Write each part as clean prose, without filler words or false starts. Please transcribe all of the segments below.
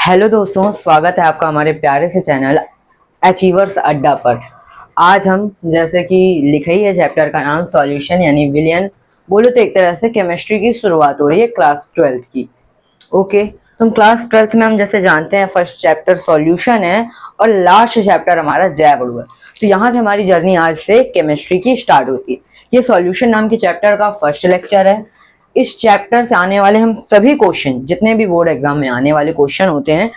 Hello दोस्तों, स्वागत है आपका हमारे प्यारे से चैनल अचीवर्स अड्डा पर। आज हम जैसे कि लिखा ही है चैप्टर का नाम सॉल्यूशन यानी विलियन, बोलो तो एक तरह से केमिस्ट्री की शुरुआत हो रही है क्लास 12th की। ओके, तो हम क्लास 12th में हम जैसे जानते हैं फर्स्ट चैप्टर सॉल्यूशन है और लास्ट चैप्टर हमारा जैवड़ू है। तो यहाँ से हमारी जर्नी आज से केमिस्ट्री की स्टार्ट होती है। ये सॉल्यूशन नाम के चैप्टर का फर्स्ट लेक्चर है। इस चैप्टर से आने वाले हम सभी क्वेश्चन, जितने भी बोर्ड एग्जाम में आने वाले क्वेश्चन होते हैं,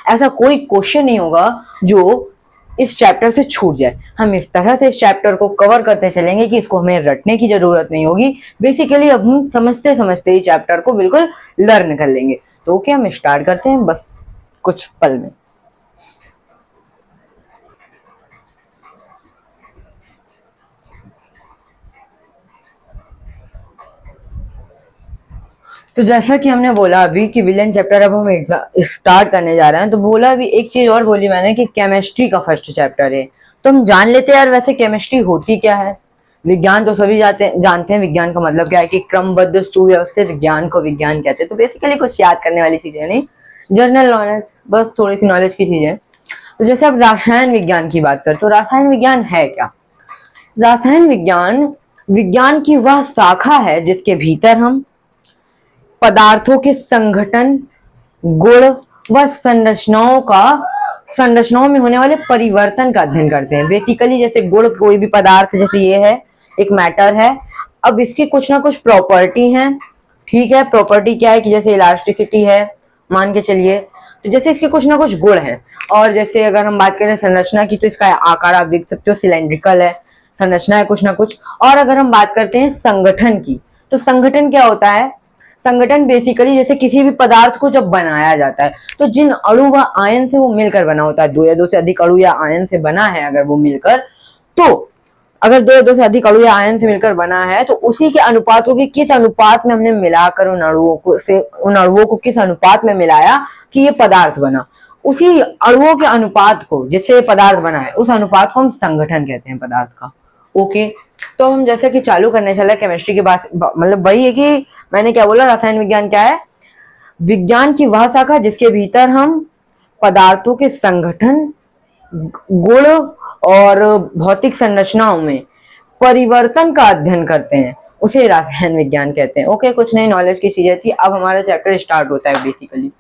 ऐसा कोई क्वेश्चन नहीं होगा जो इस चैप्टर से छूट जाए। हम इस तरह से इस चैप्टर को कवर करते चलेंगे कि इसको हमें रटने की जरूरत नहीं होगी। बेसिकली अब हम समझते समझते ही चैप्टर को बिल्कुल लर्न कर लेंगे। तो ओके, हम स्टार्ट करते हैं बस कुछ पल में। तो जैसा कि हमने बोला अभी कि विलेन चैप्टर अब हम स्टार्ट करने जा रहे हैं, तो बोला अभी एक चीज और बोली मैंने कि केमिस्ट्री का फर्स्ट चैप्टर है। तो हम जान लेते हैं यार वैसे केमिस्ट्री होती क्या है। विज्ञान तो सभी जानते हैं। विज्ञान का मतलब क्या है कि क्रमबद्ध सुव्यवस्थित ज्ञान को विज्ञान कहते हैं। तो बेसिकली कुछ याद करने वाली चीजें नहीं, जनरल नॉलेज, बस थोड़ी सी नॉलेज की चीजें। तो जैसे अब रसायन विज्ञान की बात करें तो रसायन विज्ञान है क्या। रसायन विज्ञान विज्ञान की वह शाखा है जिसके भीतर हम पदार्थों के संगठन, गुण व संरचनाओं में होने वाले परिवर्तन का अध्ययन करते हैं। बेसिकली जैसे गुण, कोई भी पदार्थ, जैसे ये है एक मैटर है, अब इसकी कुछ ना कुछ प्रॉपर्टी है। ठीक है, प्रॉपर्टी क्या है कि जैसे इलास्टिसिटी है मान के चलिए, तो जैसे इसके कुछ ना कुछ गुण है। और जैसे अगर हम बात करें संरचना की तो इसका आकार आप देख सकते हो सिलेंड्रिकल है, संरचना है कुछ ना कुछ। और अगर हम बात करते हैं संगठन की, तो संगठन क्या होता है। संगठन बेसिकली जैसे किसी भी पदार्थ को जब बनाया जाता है तो जिन अणु व आयन से वो मिलकर बना होता है, दो या दो से अधिक अणु या आयन से बना है अगर वो मिलकर, तो अगर दो या दो से अधिक अणु या आयन से मिलकर बना है तो उसी के अनुपातों की किस अनुपात में हमने मिलाकर उन अणुओं को किस अनुपात में मिलाया कि ये पदार्थ बना, उसी अणुओं के अनुपात को जिससे पदार्थ बना है उस अनुपात को हम संगठन कहते हैं पदार्थ का। ओके, तो हम जैसे कि चालू करने चले केमिस्ट्री की बात, मतलब वही है कि मैंने क्या बोला, रसायन विज्ञान क्या है। विज्ञान की वह शाखा जिसके भीतर हम पदार्थों के संगठन, गुण और भौतिक संरचनाओं में परिवर्तन का अध्ययन करते हैं, उसे रसायन विज्ञान कहते हैं। ओके, कुछ नई नॉलेज की चीजें थी। अब हमारा चैप्टर स्टार्ट होता है। बेसिकली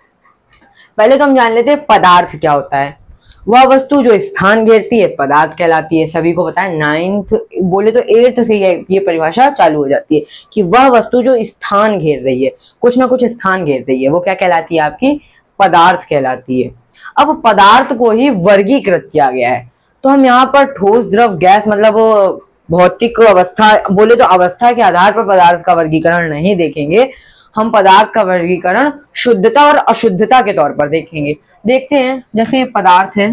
पहले तो हम जान लेते हैं पदार्थ क्या होता है। वह वस्तु जो स्थान घेरती है पदार्थ कहलाती है। सभी को पता है, 9th बोले तो 8th से ये परिभाषा चालू हो जाती है कि वह वस्तु जो स्थान घेर रही है, कुछ ना कुछ स्थान घेर रही है, वो क्या कहलाती है, आपकी पदार्थ कहलाती है। अब पदार्थ को ही वर्गीकृत किया गया है। तो हम यहाँ पर ठोस, द्रव, गैस, मतलब भौतिक अवस्था, बोले तो अवस्था के आधार पर पदार्थ का वर्गीकरण नहीं देखेंगे। हम पदार्थ का वर्गीकरण शुद्धता और अशुद्धता के तौर पर देखेंगे। देखते हैं, जैसे पदार्थ है,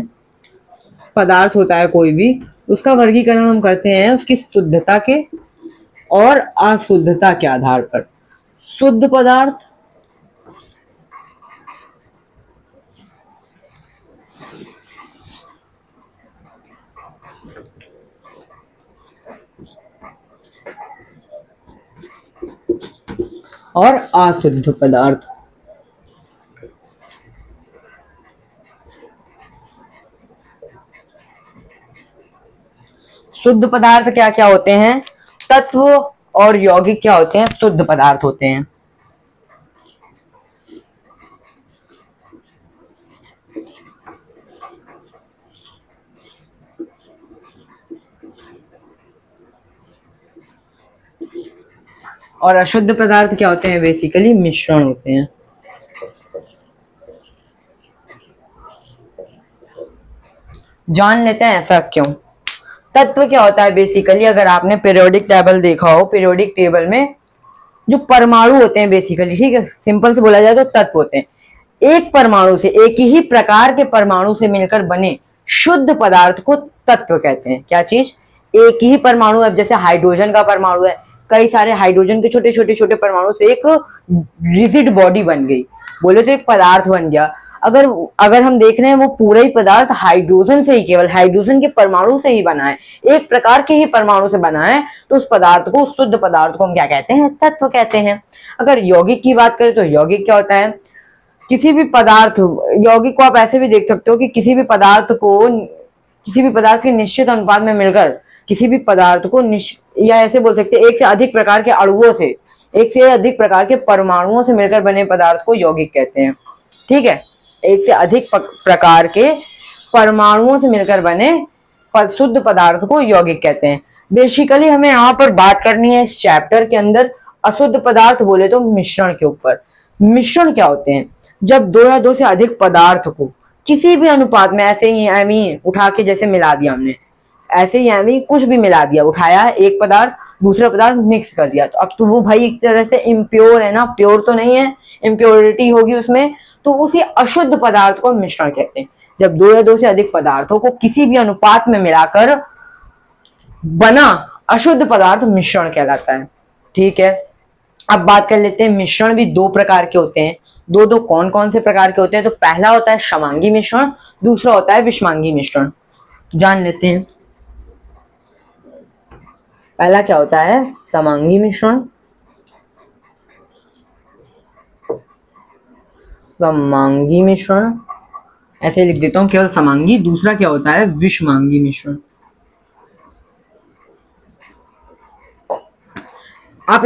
पदार्थ होता है कोई भी, उसका वर्गीकरण हम करते हैं उसकी शुद्धता के और अशुद्धता के आधार पर। शुद्ध पदार्थ, और अशुद्ध पदार्थ। शुद्ध पदार्थ क्या क्या होते हैं, तत्व और यौगिक क्या होते हैं, शुद्ध पदार्थ होते हैं। और अशुद्ध पदार्थ क्या होते हैं, बेसिकली मिश्रण होते हैं। जान लेते हैं ऐसा क्यों। तत्व क्या होता है, बेसिकली अगर आपने पीरियोडिक टेबल देखा हो, पीरियोडिक टेबल में जो परमाणु होते हैं बेसिकली, ठीक है, सिंपल से बोला जाए तो तत्व होते हैं। एक परमाणु से, एक ही प्रकार के परमाणु से मिलकर बने शुद्ध पदार्थ को तत्व कहते हैं। क्या चीज, एक ही परमाणु है, जैसे हाइड्रोजन का परमाणु है, कई सारे हाइड्रोजन के छोटे छोटे छोटे परमाणु से एक रिजिड बॉडी बन गई, बोले तो एक पदार्थ बन गया। अगर हम देख रहे हैं वो पूरा ही पदार्थ हाइड्रोजन से ही, केवल हाइड्रोजन के परमाणु से ही बना है, एक प्रकार के ही परमाणु से बना है, तो उस पदार्थ को, उस शुद्ध पदार्थ को हम क्या कहते हैं, तत्व कहते हैं। अगर यौगिक की बात करें तो यौगिक क्या होता है किसी भी पदार्थ, यौगिक को आप ऐसे भी देख सकते हो कि किसी भी पदार्थ के निश्चित अनुपात में मिलकर किसी भी पदार्थ को या ऐसे बोल सकते हैं एक से अधिक प्रकार के अणुओं से, एक से अधिक प्रकार के परमाणुओं से मिलकर बने पदार्थ को यौगिक कहते हैं। ठीक है, एक से अधिक प्रकार के परमाणुओं से मिलकर बने शुद्ध पदार्थ को यौगिक कहते हैं। बेसिकली हमें यहाँ पर बात करनी है इस चैप्टर के अंदर अशुद्ध पदार्थ बोले तो मिश्रण के ऊपर। मिश्रण क्या होते हैं? जब दो या दो से अधिक पदार्थ को किसी भी अनुपात में ऐसे ही एमी उठा के जैसे मिला दिया हमने, ऐसे ही एमी कुछ भी मिला दिया, उठाया एक पदार्थ दूसरा पदार्थ मिक्स कर दिया, तो अब तो वो भाई एक तरह से इम्प्योर है ना, प्योर तो नहीं है, इम्प्योरिटी होगी उसमें, तो उसी अशुद्ध पदार्थ को मिश्रण कहते हैं। जब दो या दो से अधिक पदार्थों को किसी भी अनुपात में मिलाकर बना अशुद्ध पदार्थ मिश्रण कहलाता है। ठीक है, अब बात कर लेते हैं मिश्रण भी दो प्रकार के होते हैं। दो कौन कौन से प्रकार के होते हैं? तो पहला होता है समांगी मिश्रण, दूसरा होता है विषमांगी मिश्रण। जान लेते हैं पहला क्या होता है, समांगी मिश्रण। समांगी मिश्रण ऐसे लिख देता हूं केवल समांगी। दूसरा क्या होता है, विषमांगी मिश्रण। आप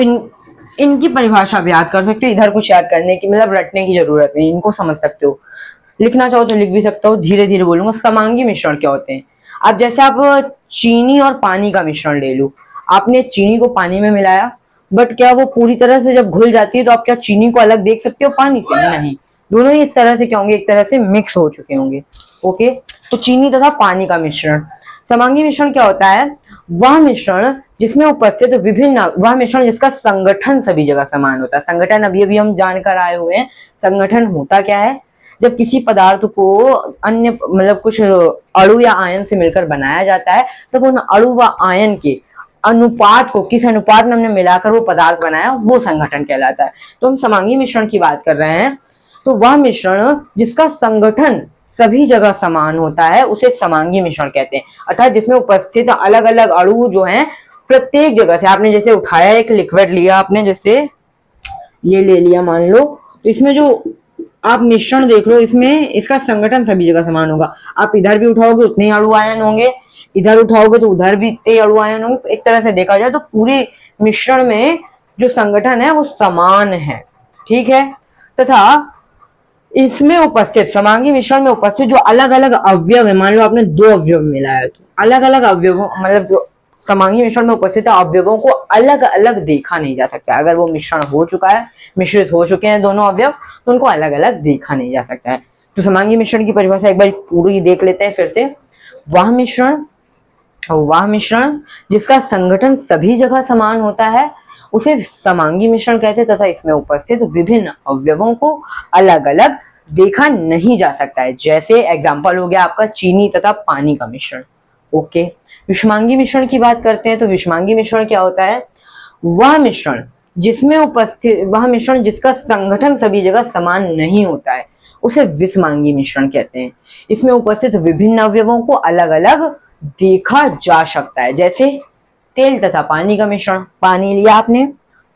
इनकी परिभाषा भी याद कर सकते हो, इधर कुछ याद करने की मतलब रटने की जरूरत नहीं, इनको समझ सकते हो, लिखना चाहो तो लिख भी सकते हो, धीरे धीरे बोलूंगा। समांगी मिश्रण क्या होते हैं? अब जैसे आप चीनी और पानी का मिश्रण ले लो, आपने चीनी को पानी में मिलाया, बट क्या वो पूरी तरह से जब घुल जाती है तो आप क्या चीनी को अलग देख सकते हो पानी से? नहीं, दोनों ही इस तरह से क्या होंगे, एक तरह से मिक्स हो चुके होंगे। ओके, तो चीनी तथा पानी का मिश्रण। समांगी मिश्रण क्या होता है? वह मिश्रण जिसमें उपस्थित विभिन्न, वह मिश्रण जिसका संगठन सभी जगह समान होता है। संगठन अभी हम जानकर आए हुए हैं। संगठन होता क्या है? जब किसी पदार्थ को अन्य मतलब कुछ अणु या आयन से मिलकर बनाया जाता है, तब उन अणु व आयन के अनुपात को किस अनुपात में हमने मिलाकर वो पदार्थ बनाया, वो संगठन कहलाता है। तो हम समांगी मिश्रण की बात कर रहे हैं, तो वह मिश्रण जिसका संगठन सभी जगह समान होता है उसे समांगी मिश्रण कहते हैं। अर्थात जिसमें उपस्थित अलग अलग अणु जो हैं प्रत्येक जगह से, आपने जैसे उठाया एक लिक्विड लिया, आपने जैसे ये ले लिया मान लो, तो इसमें जो आप मिश्रण देख लो, इसमें इसका संगठन सभी जगह समान होगा। आप इधर भी उठाओगे उतने ही अणु आयन होंगे, इधर उठाओगे तो उधर भी इतने अणु आयन होंगे। एक तरह से देखा जाए तो पूरे मिश्रण में जो संगठन है वो समान है। ठीक है, तथा इसमें उपस्थित समांगी मिश्रण में उपस्थित जो अलग अलग अवयव है, मान लो आपने दो अवयव मिलाया, तो अलग अलग अवयवों मतलब जो समांगी मिश्रण में उपस्थित अवयवों को अलग अलग देखा नहीं जा सकता। अगर वो मिश्रण हो चुका है, मिश्रित हो चुके हैं दोनों अवयव, तो उनको अलग अलग देखा नहीं जा सकता है। तो समांगी मिश्रण की परिभाषा एक बार पूरी देख लेते हैं फिर से। वह मिश्रण जिसका संगठन सभी जगह समान होता है उसे समांगी मिश्रण कहते हैं, तथा इसमें उपस्थित विभिन्न अवयवों को अलग अलग देखा नहीं जा सकता है। जैसे एग्जाम्पल हो गया आपका चीनी तथा पानी का मिश्रण। ओके, विषमांगी मिश्रण की बात करते हैं, तो विषमांगी मिश्रण क्या होता है? वह मिश्रण जिसका संगठन सभी जगह समान नहीं होता है उसे विषमांगी मिश्रण कहते हैं। इसमें उपस्थित विभिन्न अवयवों को अलग अलग देखा जा सकता है। जैसे तेल तथा पानी का मिश्रण, पानी लिया आपने,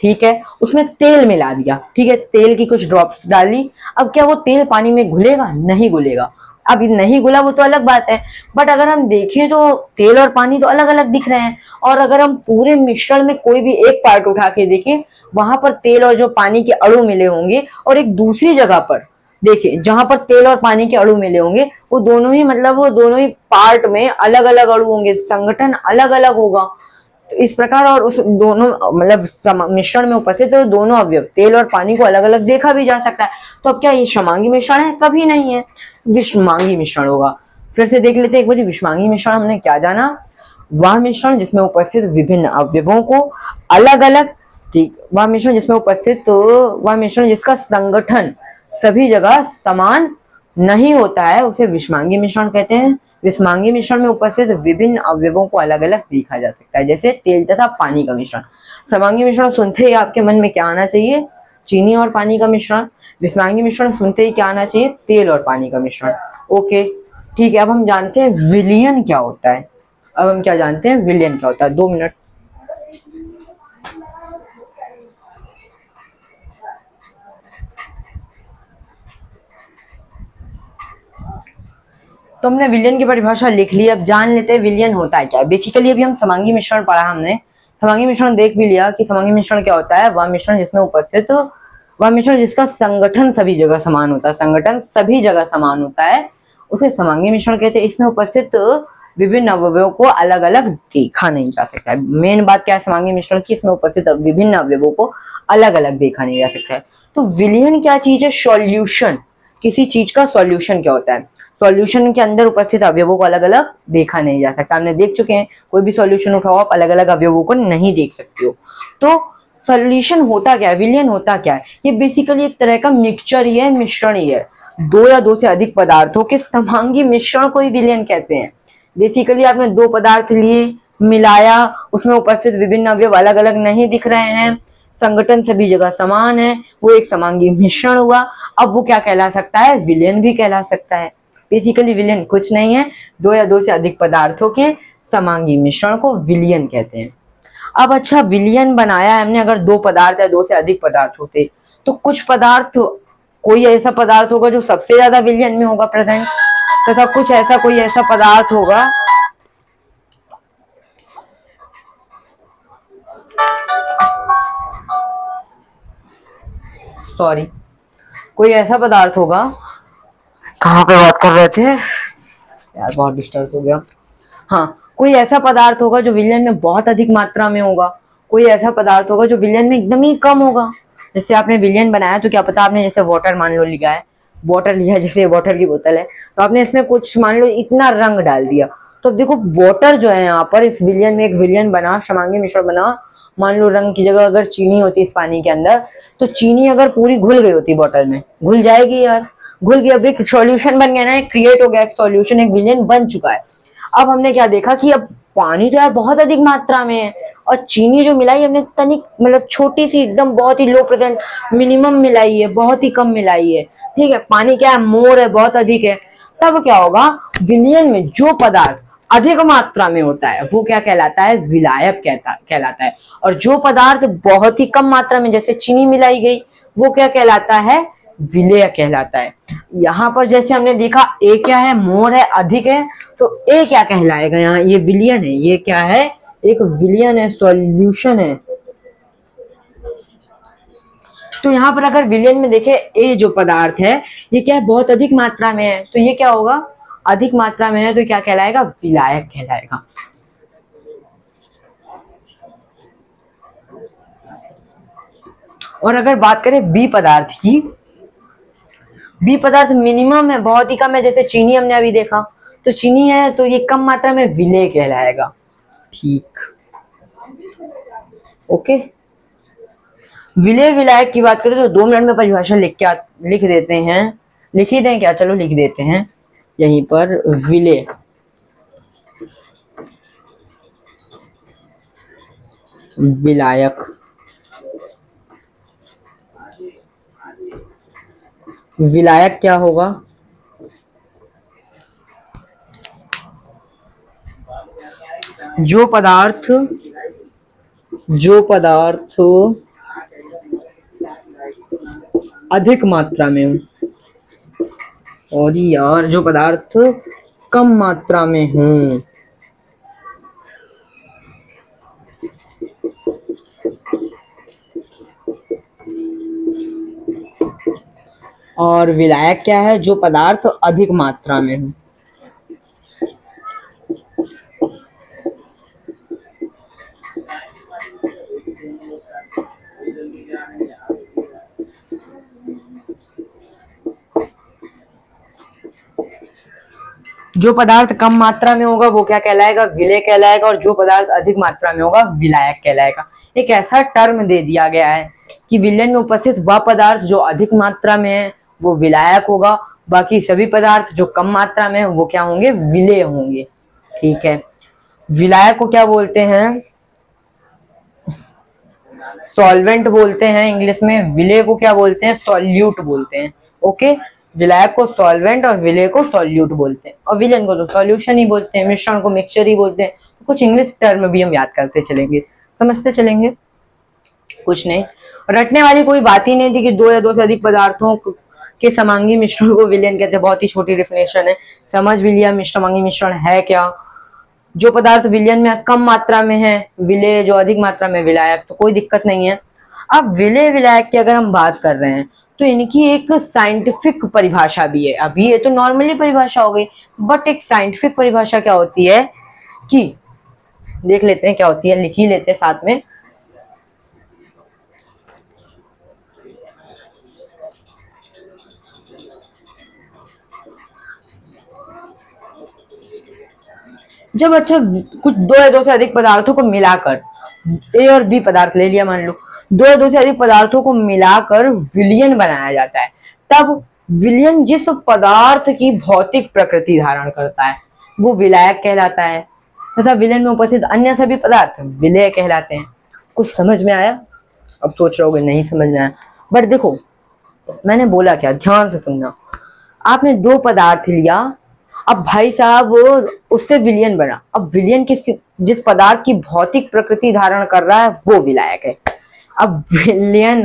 ठीक है, उसमें तेल मिला दिया, ठीक है, तेल की कुछ ड्रॉप्स डाली। अब क्या वो तेल पानी में घुलेगा? नहीं घुलेगा। अब नहीं घुला वो तो अलग बात है, बट अगर हम देखें तो तेल और पानी तो अलग अलग दिख रहे हैं। और अगर हम पूरे मिश्रण में कोई भी एक पार्ट उठा के देखें, वहां पर तेल और जो पानी के अणु मिले होंगे, और एक दूसरी जगह पर देखिए जहां पर तेल और पानी के अणु मिले होंगे, वो दोनों ही पार्ट में अलग अलग अणु होंगे, संगठन अलग अलग होगा। तो इस प्रकार और उस दोनों मतलब मिश्रण में उपस्थित है दोनों अवयव तेल और पानी को अलग अलग देखा भी जा सकता है। तो अब क्या ये समांगी मिश्रण है? कभी नहीं है, विषमांगी मिश्रण होगा। फिर से देख लेते हैं एक बार विषमांगी मिश्रण हमने क्या जाना? वह मिश्रण जिसमें उपस्थित विभिन्न अवयवों को अलग अलग, ठीक, वह मिश्रण जिसमें उपस्थित वह मिश्रण जिसका संगठन सभी जगह समान नहीं होता है उसे विषमांगी मिश्रण कहते हैं। विषमांगी मिश्रण में उपस्थित विभिन्न अवयवों को अलग अलग देखा जा सकता है, जैसे तेल तथा पानी का मिश्रण। समांगी मिश्रण सुनते ही आपके मन में क्या आना चाहिए? चीनी और पानी का मिश्रण। विषमांगी मिश्रण सुनते ही क्या आना चाहिए? तेल और पानी का मिश्रण। ओके, ठीक है, अब हम जानते हैं विलयन क्या होता है। अब हम क्या जानते हैं? विलयन क्या होता है? 2 मिनट। तो हमने विलयन की परिभाषा लिख ली, अब जान लेते हैं विलयन होता है क्या। बेसिकली अभी हम समांगी मिश्रण पढ़ा हमने, समांगी मिश्रण देख भी लिया कि समांगी मिश्रण क्या होता है। वह मिश्रण जिसमें उपस्थित, वह मिश्रण जिसका संगठन सभी जगह समान होता है, संगठन सभी जगह समान होता है, उसे समांगी मिश्रण कहते हैं। इसमें उपस्थित विभिन्न अवयवों को अलग अलग देखा नहीं जा सकता है। मेन बात क्या है समांगी मिश्रण की, इसमें उपस्थित विभिन्न अवयवों को अलग अलग देखा नहीं जा सकता है। तो विलयन क्या चीज है? सॉल्यूशन। किसी चीज का सॉल्यूशन क्या होता है? सॉल्यूशन के अंदर उपस्थित अवयवों को अलग अलग देखा नहीं जा सकता। हमने देख चुके हैं, कोई भी सॉल्यूशन उठाओ आप अलग अलग अवयवों को नहीं देख सकते हो। तो सॉल्यूशन होता क्या है, विलयन होता क्या है? ये बेसिकली एक तरह का मिक्सचर ही है, मिश्रण ही है। दो या दो से अधिक पदार्थों के समांगी मिश्रण को ही विलयन कहते हैं। बेसिकली आपने दो पदार्थ लिए, मिलाया, उसमें उपस्थित विभिन्न अवयव अलग अलग नहीं दिख रहे हैं, संगठन सभी जगह समान है, वो एक समांगी मिश्रण हुआ। अब वो क्या कहला सकता है? विलयन भी कहला सकता है। बेसिकली विलयन कुछ नहीं है, दो या दो से अधिक पदार्थों के समांगी मिश्रण को विलयन कहते हैं। अब अच्छा, विलयन बनाया है हमने, अगर दो पदार्थ या दो से अधिक पदार्थ होते तो कुछ पदार्थ, कोई ऐसा पदार्थ होगा जो सबसे ज्यादा विलयन में होगा प्रेजेंट, तथा कुछ ऐसा कोई ऐसा पदार्थ होगा कोई ऐसा पदार्थ होगा, कहाँ पे बात कर रहे थे यार, बहुत डिस्टर्ब हो गया। हाँ, कोई ऐसा पदार्थ होगा जो विलयन में बहुत अधिक मात्रा में होगा, कोई ऐसा पदार्थ होगा जो विलयन में एकदम ही कम होगा। जैसे आपने विलयन बनाया तो क्या पता आपने जैसे वाटर मान लो लिया है, वाटर लिया, जैसे वाटर की बोतल है, तो आपने इसमें कुछ मान लो इतना रंग डाल दिया, तो अब देखो वाटर जो है यहाँ पर इस विलयन में एक विलयन बना, समांगी मिश्रण बना। मान लो रंग की जगह अगर चीनी होती इस पानी के अंदर, तो चीनी अगर पूरी घुल गई होती बोतल में, घुल जाएगी यार, घुल गई, अब एक सॉल्यूशन बन गया ना, एक क्रिएट हो गया, एक सॉल्यूशन, एक विलयन बन चुका है। अब हमने क्या देखा कि अब पानी तो यार बहुत अधिक मात्रा में है, और चीनी जो मिलाई हमने तनिक, मतलब छोटी सी एकदम बहुत ही लो प्रेजेंट, मिनिमम मिलाई है, बहुत ही कम मिलाई है। ठीक है, पानी क्या है? मोर है, बहुत अधिक है। तब क्या होगा? विलयन में जो पदार्थ अधिक मात्रा में होता है वो क्या कहलाता है? विलायक कहलाता है। और जो पदार्थ बहुत ही कम मात्रा में, जैसे चीनी मिलाई गई, वो क्या कहलाता है? विलेय कहलाता है। यहाँ पर जैसे हमने देखा ए क्या है? मोर है, अधिक है, तो ए क्या कहलाएगा? यहाँ ये विलयन है, ये क्या है? एक विलयन है, सॉल्यूशन है। तो यहाँ पर अगर विलयन में देखे ए जो पदार्थ है ये क्या है? बहुत अधिक मात्रा में है, तो ये क्या होगा? अधिक मात्रा में है, तो क्या कहलाएगा? विलायक कहलाएगा। और अगर बात करें बी पदार्थ की, बी पदार्थ मिनिमम है, बहुत ही कम है, जैसे चीनी हमने अभी देखा, तो चीनी है तो ये कम मात्रा में विलेय कहलाएगा। ठीक, ओके। विलेय विलायक की बात करें तो 2 मिनट में परिभाषा लिख देते हैं, लिख ही दें क्या? चलो लिख देते हैं यहीं पर। विलेय, विलायक, विलायक क्या होगा? जो पदार्थ अधिक मात्रा में हो, और यार जो पदार्थ कम मात्रा में हो, और विलायक क्या है? जो पदार्थ अधिक मात्रा में हो। जो पदार्थ कम मात्रा में होगा वो क्या कहलाएगा? विलेय कहलाएगा, और जो पदार्थ अधिक मात्रा में होगा विलायक कहलाएगा। एक ऐसा टर्म दे दिया गया है कि विलयन में उपस्थित वह पदार्थ जो अधिक मात्रा में है वो विलायक होगा, बाकी सभी पदार्थ जो कम मात्रा में है वो क्या होंगे? विलेय होंगे। ठीक है, विलायक को क्या बोलते हैं? सॉल्वेंट बोलते हैं इंग्लिश में। विलेय को क्या बोलते हैं? सॉल्यूट बोलते हैं। ओके, विलायक को सॉल्वेंट और विलेय को सॉल्यूट बोलते हैं, और विलयन को तो सॉल्यूशन ही बोलते हैं, मिश्रण को मिक्सचर ही बोलते हैं। कुछ इंग्लिश टर्म भी हम याद करते चलेंगे, समझते चलेंगे, कुछ नहीं। रटने वाली कोई बात ही नहीं थी कि दो या दो से अधिक पदार्थों के समांगी मिश्रण को विलयन कहते हैं। बहुत ही छोटी डेफिनेशन है, समझ भी लिया समांगी मिश्रण है क्या। जो पदार्थ विलयन में कम मात्रा में है, विलेय जो अधिक मात्रा में विलायक, तो कोई दिक्कत नहीं है। अब विलेय विलायक की अगर हम बात कर रहे हैं तो इनकी एक साइंटिफिक परिभाषा भी है। अभी ये तो नॉर्मली परिभाषा हो गई, बट एक साइंटिफिक परिभाषा क्या होती है कि देख लेते हैं क्या होती है, लिख ही लेते हैं साथ में। जब अच्छा कुछ दो या दो से अधिक पदार्थों को मिलाकर, ए और बी पदार्थ ले लिया मान लो, दो या दो से अधिक पदार्थों को मिलाकर विलयन बनाया जाता है, तब विलयन जिस पदार्थ की भौतिक प्रकृति धारण करता है वो विलायक कहलाता है, तथा विलयन में उपस्थित अन्य सभी पदार्थ विलेय कहलाते हैं। कुछ समझ में आया? अब सोच रहे होगे नहीं समझ में आया, बट देखो मैंने बोला क्या, ध्यान से सुनना। आपने दो पदार्थ लिया, अब भाई साहब उससे विलयन बना। अब विलयन जिस पदार्थ की भौतिक प्रकृति धारण कर रहा है वो विलायक है। अब विलयन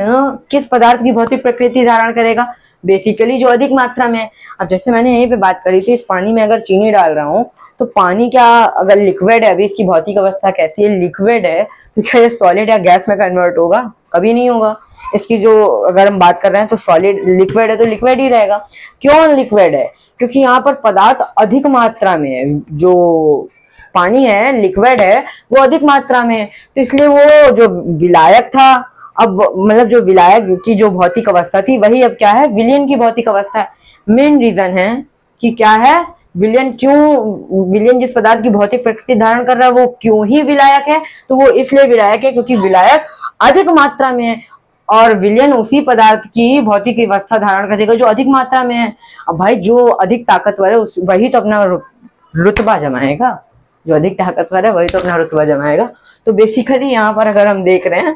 किस पदार्थ की भौतिक प्रकृति धारण करेगा? बेसिकली जो अधिक मात्रा में है। अब जैसे मैंने यहीं पे बात करी थी, इस पानी में अगर चीनी डाल रहा हूँ तो पानी क्या अगर लिक्विड है, अभी इसकी भौतिक अवस्था कैसी है, लिक्विड है, तो क्या ये सॉलिड या गैस में कन्वर्ट होगा? कभी नहीं होगा। इसकी जो अगर हम बात कर रहे हैं तो सॉलिड लिक्विड है तो लिक्विड ही रहेगा। क्यों लिक्विड है? क्योंकि यहाँ पर पदार्थ अधिक मात्रा में है, जो पानी है लिक्विड है वो अधिक मात्रा में है, तो इसलिए वो जो विलायक था, अब मतलब जो विलायक की जो भौतिक अवस्था थी वही अब क्या है, विलयन की भौतिक अवस्था है। मेन रीजन है कि क्या है, विलयन क्यों, विलयन जिस पदार्थ की भौतिक प्रकृति धारण कर रहा है वो क्यों ही विलायक है, तो वो इसलिए विलायक है क्योंकि विलायक अधिक मात्रा में है, और विलयन उसी पदार्थ की भौतिक अवस्था धारण करेगा जो अधिक मात्रा में है। अब भाई जो अधिक ताकतवर है वही तो अपना रुतबा जमाएगा, जो अधिक ताकतवर है वही तो अपना रुतबा जमाएगा। तो बेसिकली यहाँ पर अगर हम देख रहे हैं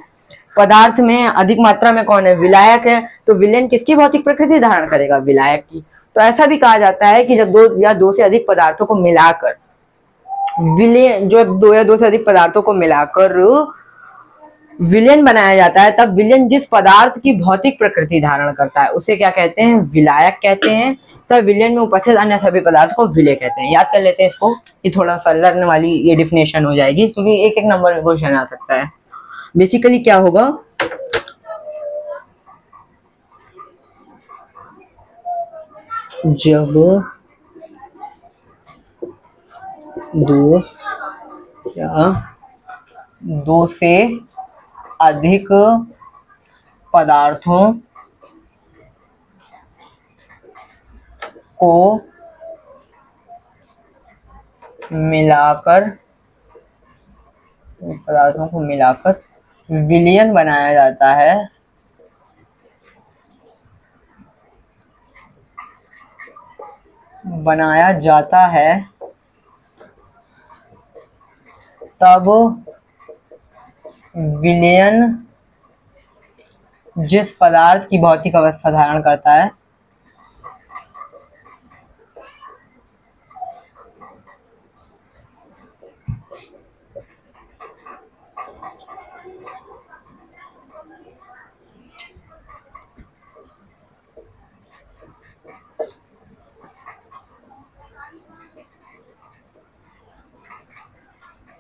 पदार्थ में अधिक मात्रा में कौन है, विलायक है, तो विलयन किसकी भौतिक प्रकृति धारण करेगा, विलायक की। तो ऐसा भी कहा जाता है कि जब दो या दो से अधिक पदार्थों को मिलाकर विलयन, जो दो या दो से अधिक पदार्थों को मिलाकर विलयन बनाया जाता है, तब विलयन जिस पदार्थ की भौतिक प्रकृति धारण करता है उसे क्या कहते हैं, विलायक कहते हैं। तब विलयन में उपस्थित अन्य सभी पदार्थ को विलेय कहते हैं। याद कर लेते हैं इसको, ये थोड़ा सा लर्न वाली ये डिफिनेशन हो जाएगी क्योंकि एक एक नंबर में क्वेश्चन आ सकता है। बेसिकली क्या होगा, जब दो या दो से अधिक पदार्थों को मिलाकर विलयन बनाया जाता है, तब विलयन जिस पदार्थ की भौतिक अवस्था धारण करता है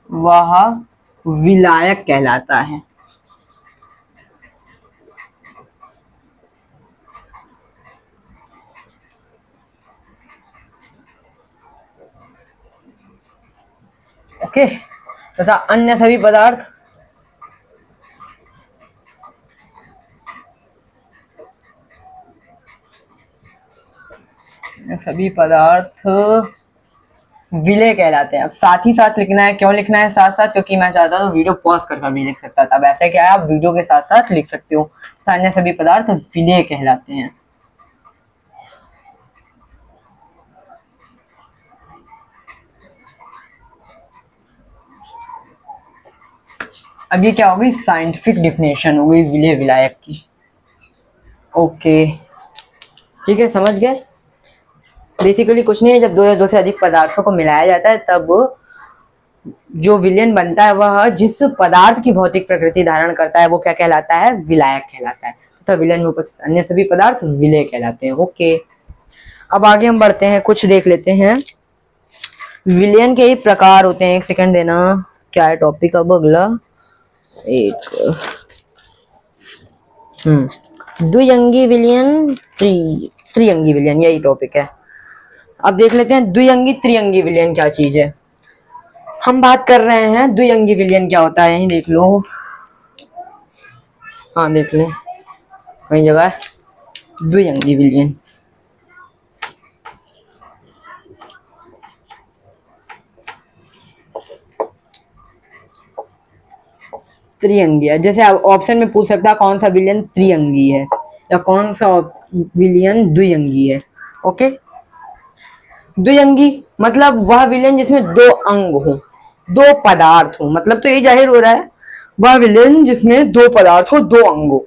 वह विलायक कहलाता है। ओके, तथा अन्य सभी पदार्थ विलेय कहलाते हैं। अब साथ ही साथ लिखना है, क्यों लिखना है साथ साथ, क्योंकि मैं चाहता हूँ वीडियो पॉज कर भी लिख सकता था। अब ऐसा क्या है, आप वीडियो के साथ साथ लिख सकते हो। अन्य सभी पदार्थ विलेय कहलाते हैं। अब ये क्या होगी, साइंटिफिक डिफिनेशन हो गई विलेय विलायक की। ओके ठीक है, समझ गए। बेसिकली कुछ नहीं है, जब दो या दो से अधिक पदार्थों को मिलाया जाता है तब जो विलयन बनता है वह जिस पदार्थ की भौतिक प्रकृति धारण करता है वो क्या कहलाता है, विलायक कहलाता है। तथा विलयन में उपस्थित अन्य सभी पदार्थ विलेय कहलाते हैं। ओके, अब आगे हम बढ़ते हैं, कुछ देख लेते हैं। विलयन के ही प्रकार होते हैं। एक सेकंड देना, क्या है टॉपिक अब अगला? एक द्विअंगी विलयन, त्रिअंगी विलयन, यही टॉपिक है। अब देख लेते हैं द्विअंगी त्रिअंगी विलयन क्या चीज है। हम बात कर रहे हैं द्विअंगी विलयन क्या होता है, यही देख लो। हाँ देख ले, कई जगह है द्विअंगी विलयन। त्रिअंगी है, जैसे ऑप्शन में पूछ सकता है कौन सा विलयन त्रिअंगी है या कौन सा विलयन द्विअंगी है। ओके, द्विअंगी मतलब वह विलयन जिसमें दो अंग हो, दो पदार्थ हो, मतलब तो ये जाहिर हो रहा है वह विलयन जिसमें दो पदार्थ हो, दो अंग हो,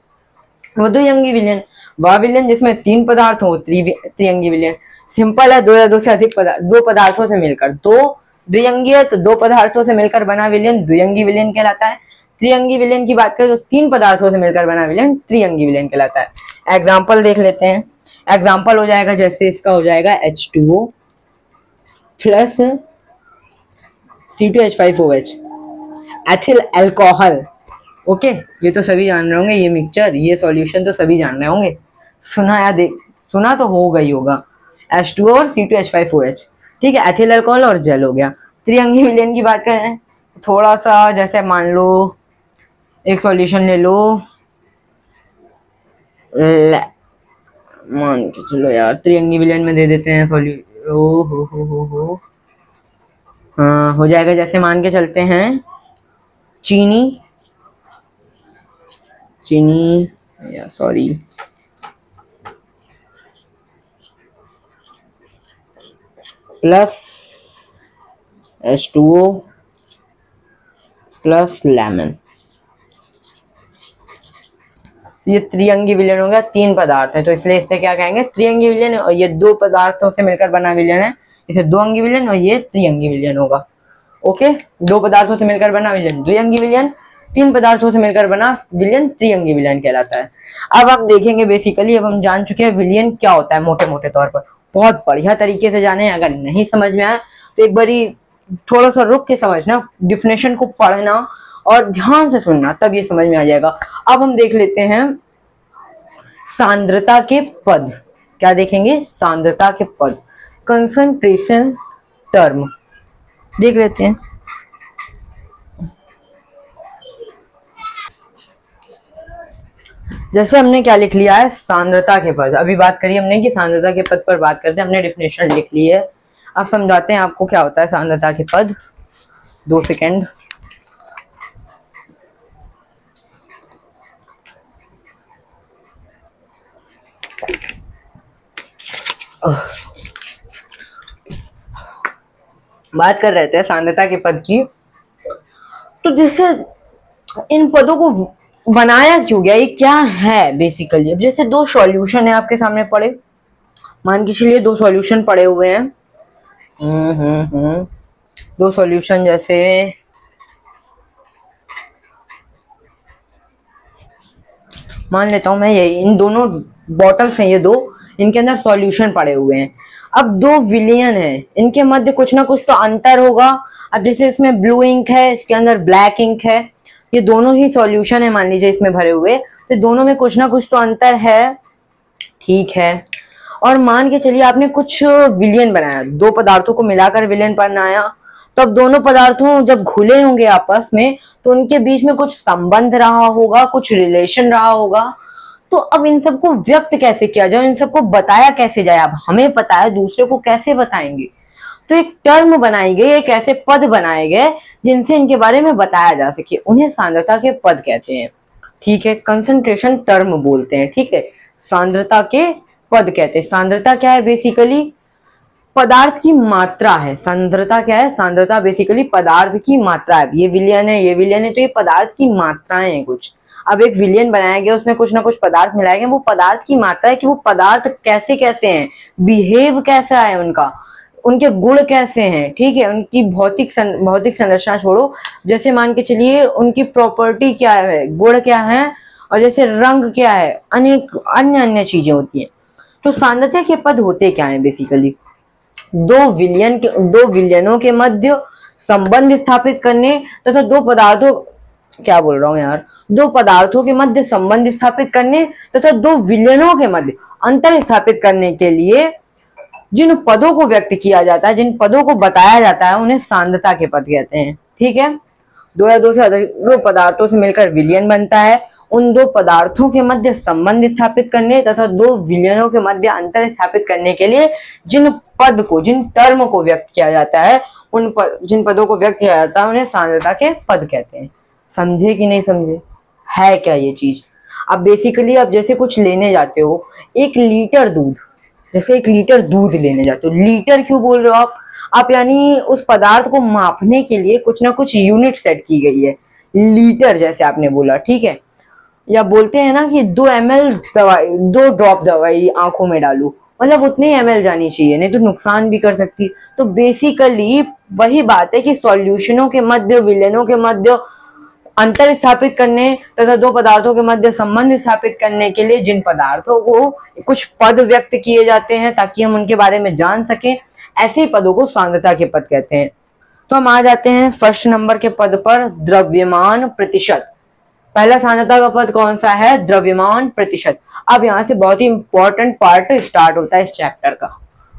वो द्विअंगी विलयन। वह विलयन जिसमें तीन पदार्थ हो, त्रिअंगी विलयन। सिंपल है, दो या दो से अधिक दो पदार्थों से मिलकर, दो द्विअंगी है तो दो पदार्थों से मिलकर बना विलयन द्विअंगी विलयन कहलाता है। त्रिअंगी विलयन की बात करें तो तीन पदार्थों से मिलकर बना विलयन त्रिअंगी विलयन कहलाता है। एग्जाम्पल देख लेते हैं। एग्जाम्पल हो जाएगा, जैसे इसका हो जाएगा H2O plus C2H5OH, ethyl alcohol. Okay, ये तो सभी जान रहे होंगे, ये मिक्सचर, ये सॉल्यूशन तो सभी जान रहे होंगे, सुना या सुना तो होगा ही होगा। H2O और C2H5OH, ठीक है, एथिल अल्कोहल और जेल हो गया। त्रिअंगी विलयन की बात करें, थोड़ा सा जैसे मान लो एक सॉल्यूशन ले लो, मान के चलो यार त्रिअंगी विलयन में दे देते हैं सॉल्यूशन। हो हाँ, हो जाएगा, जैसे मान के चलते हैं चीनी या sorry plus H2O plus lemon, ये त्रिअंगी विलयन हो गया। तीन पदार्थ है तो इसलिए इसे क्या कहेंगे, त्रिअंगी विलयन। और ये दो पदार्थों से मिलकर बना विलयन है, इसे दो अंगी विलयन, और ये त्रिअंगी विलयन होगा। ओके, दो पदार्थों से मिलकर बना विलयन द्विअंगी विलयन, तीन पदार्थों से मिलकर बना विलयन त्रिअंगी विलयन कहलाता है। अब हम देखेंगे, बेसिकली अब हम जान चुके हैं विलयन क्या होता है मोटे मोटे तौर पर, बहुत बढ़िया तरीके से जाने। अगर नहीं समझ में आया तो एक बारी थोड़ा सा रुक के समझना, डिफिनेशन को पढ़ना और ध्यान से सुनना, तब ये समझ में आ जाएगा। अब हम देख लेते हैं सांद्रता के पद। क्या देखेंगे? सांद्रता के पद, कंसंट्रेशन टर्म देख लेते हैं। जैसे हमने क्या लिख लिया है, सांद्रता के पद। अभी बात करी हमने कि सांद्रता के पद पर बात करते हैं, हमने डेफिनेशन लिख ली है। अब समझाते हैं आपको क्या होता है सांद्रता के पद। 2 सेकेंड। बात कर रहे थे सांद्रता के पद की, तो जैसे इन पदों को बनाया क्यों गया, ये क्या है बेसिकली। अब जैसे दो सॉल्यूशन है आपके सामने पड़े, मान के चलिए दो सॉल्यूशन पड़े हुए हैं। दो सॉल्यूशन, जैसे मान लेता हूं मैं, ये इन दोनों बॉटल्स हैं, ये दो, इनके अंदर सॉल्यूशन पड़े हुए हैं। अब दो विलयन है, इनके मध्य कुछ ना कुछ तो अंतर होगा। अब जैसे इसमें ब्लू इंक है, इसके अंदर ब्लैक इंक है, ये दोनों ही सॉल्यूशन है मान लीजिए इसमें भरे हुए, तो दोनों में कुछ ना कुछ तो अंतर है, ठीक है। और मान के चलिए आपने कुछ विलयन बनाया, दो पदार्थों को मिलाकर विलयन बनाया, तो अब दोनों पदार्थों जब घुले होंगे आपस में तो उनके बीच में कुछ संबंध रहा होगा, कुछ रिलेशन रहा होगा। तो अब इन सबको व्यक्त कैसे किया जाए, इन सबको बताया कैसे जाए। अब हमें पता है, दूसरे को कैसे बताएंगे, तो एक टर्म बनाई गई, एक ऐसे पद बनाए गए जिनसे इनके बारे में बताया जा सके, उन्हें सांद्रता के पद कहते हैं, ठीक है। कंसंट्रेशन टर्म बोलते हैं, ठीक है, सांद्रता के पद कहते हैं। सांद्रता क्या है बेसिकली, पदार्थ की मात्रा है। सांद्रता क्या है, सांद्रता बेसिकली पदार्थ की मात्रा है। ये विलयन है, ये विलयन है, तो ये पदार्थ की मात्राएं हैं कुछ। अब एक विलयन बनाया गया, उसमें कुछ ना कुछ पदार्थ मिलाए गए, वो पदार्थ की मात्रा है कि वो पदार्थ कैसे कैसे हैं, बिहेव कैसा है उनका, उनके गुण कैसे हैं, ठीक है, उनकी भौतिक संरचना छोड़ो, जैसे मान के चलिए उनकी प्रॉपर्टी क्या है, गुण क्या है, और जैसे रंग क्या है, अनेक अन्य अन्य चीजें होती हैं। तो सांद्रता के पद होते क्या है बेसिकली, दो विलयनों के मध्य संबंध स्थापित करने तथा दो पदार्थों, क्या बोल रहा हूँ यार, दो पदार्थों के मध्य संबंध स्थापित करने तथा दो विलयनों के मध्य अंतर स्थापित करने के लिए जिन पदों को व्यक्त किया जाता है, जिन पदों को बताया जाता है, उन्हें सांद्रता के पद कहते हैं। ठीक है, दो या दो से अधिक दो पदार्थों से मिलकर विलयन बनता है। उन दो पदार्थों के मध्य संबंध स्थापित करने तथा दो विलयनों के मध्य अंतर स्थापित करने के लिए जिन पद को, जिन टर्म को व्यक्त किया जाता है, जिन पदों को व्यक्त किया जाता है, उन्हें सांद्रता के पद कहते हैं। समझे कि नहीं समझे, है क्या ये चीज। अब बेसिकली अब जैसे कुछ लेने जाते हो, एक लीटर दूध, जैसे एक लीटर दूध लेने जाते हो, लीटर क्यों बोल रहे हो आप यानी उस पदार्थ को मापने के लिए कुछ ना कुछ यूनिट सेट की गई है, लीटर जैसे आपने बोला। ठीक है, या बोलते हैं ना कि 2 ml दवाई, 2 ड्रॉप दवाई आंखों में डालू, मतलब उतने ml जानी चाहिए, नहीं तो नुकसान भी कर सकती। तो बेसिकली वही बात है कि सॉल्यूशनों के मध्य, विलयनों के मध्य अंतर स्थापित करने तथा दो पदार्थों के मध्य संबंध स्थापित करने के लिए जिन पदार्थों को कुछ पद व्यक्त किए जाते हैं ताकि हम उनके बारे में जान सकें, ऐसे ही पदों को सांद्रता के पद कहते हैं। तो हम आ जाते हैं फर्स्ट नंबर के पद पर, द्रव्यमान प्रतिशत। पहला सांद्रता का पद कौन सा है, द्रव्यमान प्रतिशत। अब यहाँ से बहुत ही इंपॉर्टेंट पार्ट स्टार्ट होता है इस चैप्टर का।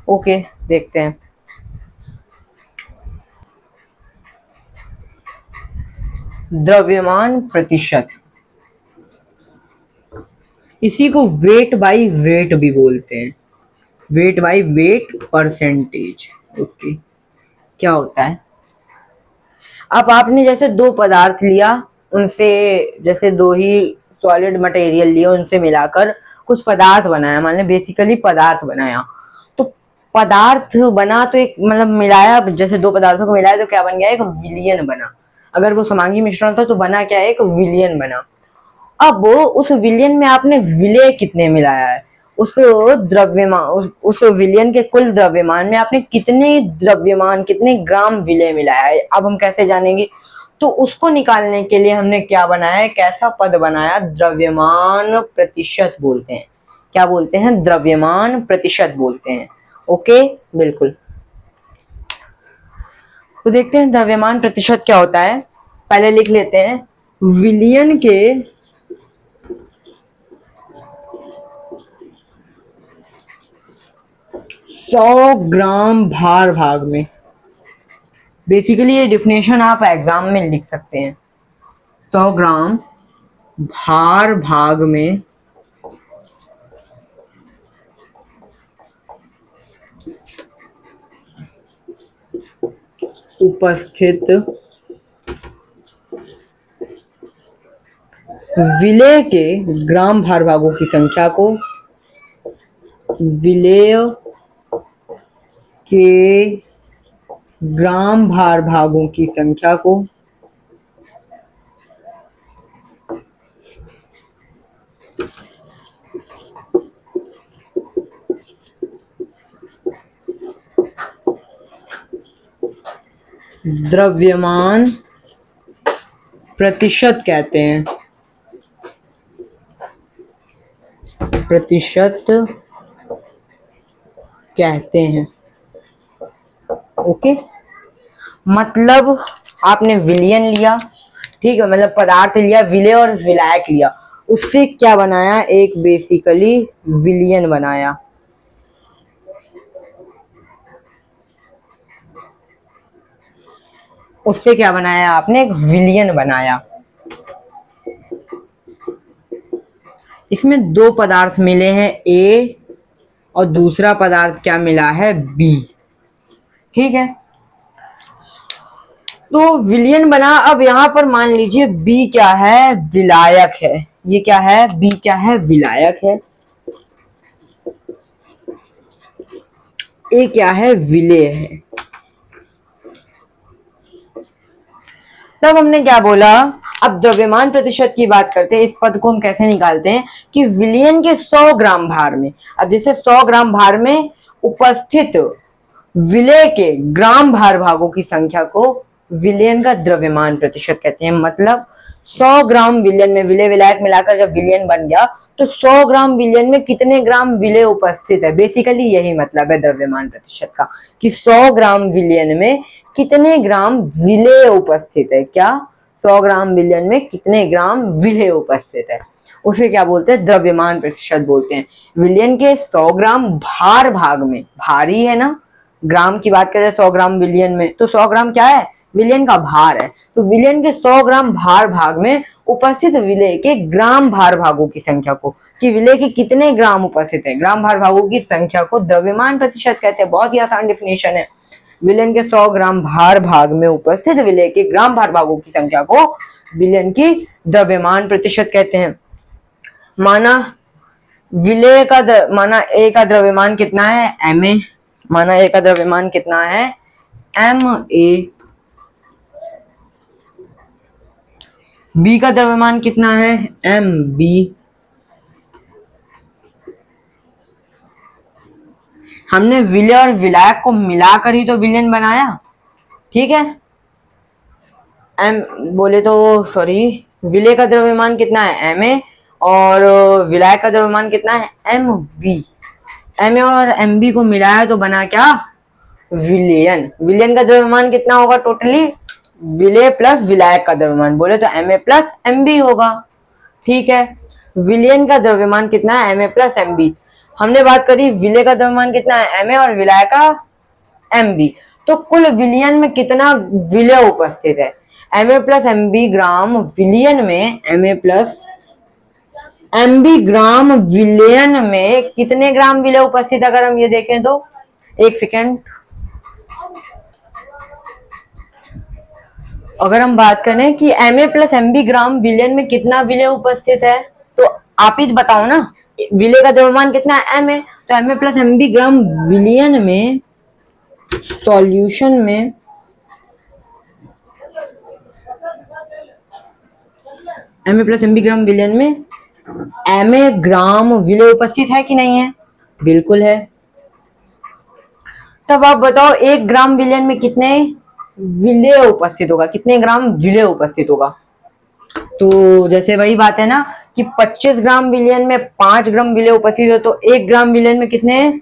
ओके, देखते हैं। द्रव्यमान प्रतिशत, इसी को वेट बाई वेट भी बोलते हैं, weight by wait percentage. Okay, क्या होता है, अब आपने जैसे दो पदार्थ लिया, उनसे जैसे दो ही सॉलिड मटेरियल लिए, उनसे मिलाकर कुछ पदार्थ बनाया, मान ली बेसिकली पदार्थ बनाया। तो पदार्थ बना तो एक मतलब मिलाया, जैसे दो पदार्थों को मिलाया तो क्या बन गया, एक विलयन बना। अगर वो समांगी मिश्रण था तो बना क्या, एक विलयन बना। अब उस विलयन में आपने विलेय कितने मिलाया है, उस द्रव्यमान, उस विलयन के कुल द्रव्यमान में आपने कितने द्रव्यमान, कितने ग्राम विलेय मिलाया है, अब हम कैसे जानेंगे। तो उसको निकालने के लिए हमने क्या बनाया है, कैसा पद बनाया, द्रव्यमान प्रतिशत बोलते हैं। क्या बोलते हैं, द्रव्यमान प्रतिशत बोलते हैं। ओके, बिल्कुल। तो देखते हैं द्रव्यमान प्रतिशत क्या होता है। पहले लिख लेते हैं, विलयन के 100 ग्राम भार भाग में, बेसिकली ये डिफिनेशन आप एग्जाम में लिख सकते हैं। 100 ग्राम भार भाग में उपस्थित विलेय के ग्राम भार भागों की संख्या को, विलेय के ग्राम भार भागों की संख्या को द्रव्यमान प्रतिशत कहते हैं। प्रतिशत कहते हैं। ओके, मतलब आपने विलयन लिया, ठीक है, मतलब पदार्थ लिया, विलेय और विलायक लिया, उससे क्या बनाया, एक बेसिकली विलयन बनाया। उससे क्या बनाया आपने, एक विलयन बनाया। इसमें दो पदार्थ मिले हैं, ए और दूसरा पदार्थ क्या मिला है, बी। ठीक है, तो विलयन बना। अब यहां पर मान लीजिए बी क्या है, विलायक है। ये क्या है, बी क्या है, विलायक है। ए क्या है, विलेय है। तब हमने क्या बोला, अब द्रव्यमान प्रतिशत की बात करते हैं। इस पद को हम कैसे निकालते हैं कि विलयन के 100 ग्राम भार में, अब जैसे 100 ग्राम भार में उपस्थित विलेय के ग्राम भार भागों की संख्या को विलयन का द्रव्यमान प्रतिशत कहते हैं। मतलब 100 ग्राम विलयन में, विलय विलायक मिलाकर जब विलयन बन गया तो 100 ग्राम विलयन में कितने ग्राम विलय उपस्थित है। बेसिकली यही मतलब है द्रव्यमान प्रतिशत का, कि 100 ग्राम विलयन में कितने ग्राम विलय उपस्थित है। क्या? 100 ग्राम विलयन में कितने ग्राम विलय उपस्थित है, उसे क्या बोलते हैं? द्रव्यमान प्रतिशत बोलते हैं। विलयन के 100 ग्राम भार भाग में, भारी है ना, ग्राम की बात करें 100 ग्राम विलयन में, तो 100 ग्राम क्या है? विलयन का भार है। तो विलयन के 100 ग्राम भार भाग में उपस्थित विलय के ग्राम भार भागों की संख्या को, कि विलय के कितने ग्राम उपस्थित है, ग्राम भार भागों की संख्या को द्रव्यमान प्रतिशत कहते हैं। बहुत ही आसान डेफिनेशन है। विलयन के 100 ग्राम भार भाग में उपस्थित विलय के ग्राम भार भागों की संख्या को विलयन की द्रव्यमान प्रतिशत कहते हैं। माना विलय का माना ए का द्रव्यमान कितना है? Ma। माना ए का द्रव्यमान कितना है? Ma। बी का द्रव्यमान कितना है? Mb। हमने विलय और विलायक को मिलाकर ही तो विलयन बनाया, ठीक है। बोले तो सॉरी, विलय का द्रव्यमान कितना है? Ma और विलायक का द्रव्यमान कितना है? Mb। Ma और Mb को मिलाया तो बना क्या? विलयन। विलयन का द्रव्यमान कितना होगा टोटली? विलय प्लस विलायक का द्रव्यमान, बोले तो Ma प्लस Mb होगा, ठीक है। विलयन का द्रव्यमान कितना है? Ma plus Mb। हमने बात करी विलय का द्रव्यमान कितना है? Ma और विलायक का Mb। तो कुल विलयन में कितना विलय उपस्थित है? Ma प्लस Mb ग्राम विलयन में, Ma प्लस Mb ग्राम विलयन में कितने ग्राम विलय उपस्थित, अगर हम ये देखें तो, एक सेकेंड, अगर हम बात करें कि Ma प्लस Mb ग्राम विलयन में कितना विलय उपस्थित है, तो आप ही बताओ ना, विलय का द्रव्यमान कितना है? Ma। तो Ma प्लस Mb ग्राम विलयन में, सॉल्यूशन में Ma प्लस Mb ग्राम विलयन में Ma ग्राम विलय उपस्थित है कि नहीं है? बिल्कुल है। तब आप बताओ 1 ग्राम विलयन में कितने विलय उपस्थित होगा, कितने ग्राम विलय उपस्थित होगा? तो जैसे वही बात है ना कि 25 ग्राम विलयन में 5 ग्राम विलय उपस्थित हो, तो 1 ग्राम विलयन में कितने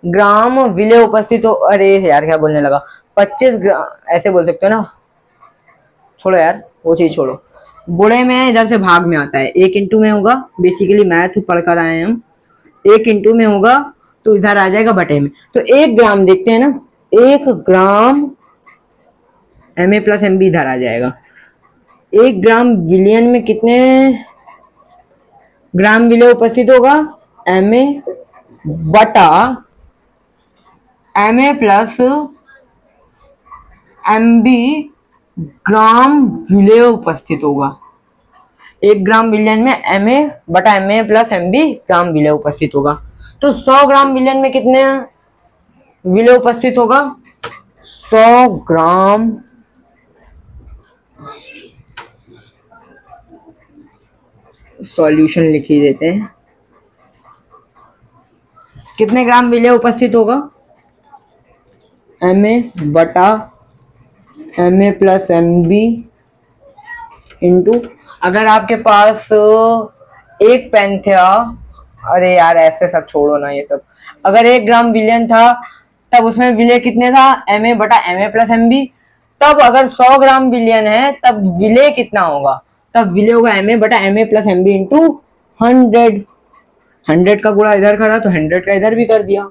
ग्राम विलय उपस्थित हो? अरे यार क्या बोलने लगा, 25 ग्राम ऐसे बोल सकते हो ना, छोड़ो यार वो चीज छोड़ो। बुढ़े में इधर से भाग में आता है, 1 इंटू में होगा, बेसिकली मैथ पढ़ कर आए हम, 1 इंटू में होगा तो इधर आ जाएगा बटे में। तो 1 ग्राम देखते हैं ना, 1 ग्राम Ma प्लस Mb इधर आ जाएगा। 1 ग्राम विलयन में कितने ग्राम विलय उपस्थित होगा? Ma बटा Ma प्लस Mb ग्राम विलय उपस्थित होगा। 1 ग्राम विलयन में Ma बटा Ma प्लस Mb ग्राम विलय उपस्थित होगा। तो 100 ग्राम विलयन में कितने विलय उपस्थित होगा? 100 ग्राम सॉल्यूशन लिख ही देते हैं, कितने ग्राम विलय उपस्थित होगा? Ma बटा Ma प्लस Mb इंटू, अगर आपके पास एक पेन था, अरे यार ऐसे सब छोड़ो ना ये सब, अगर 1 ग्राम विलयन था तब उसमें विलय कितने था? Ma बटा Ma प्लस Mb। तब अगर 100 ग्राम विलयन है तब विलय कितना होगा? तब विलय होगा Ma बटा Ma प्लस Mb इंटू 100। 100 का गुणा इधर करा तो 100 का इधर भी कर दिया,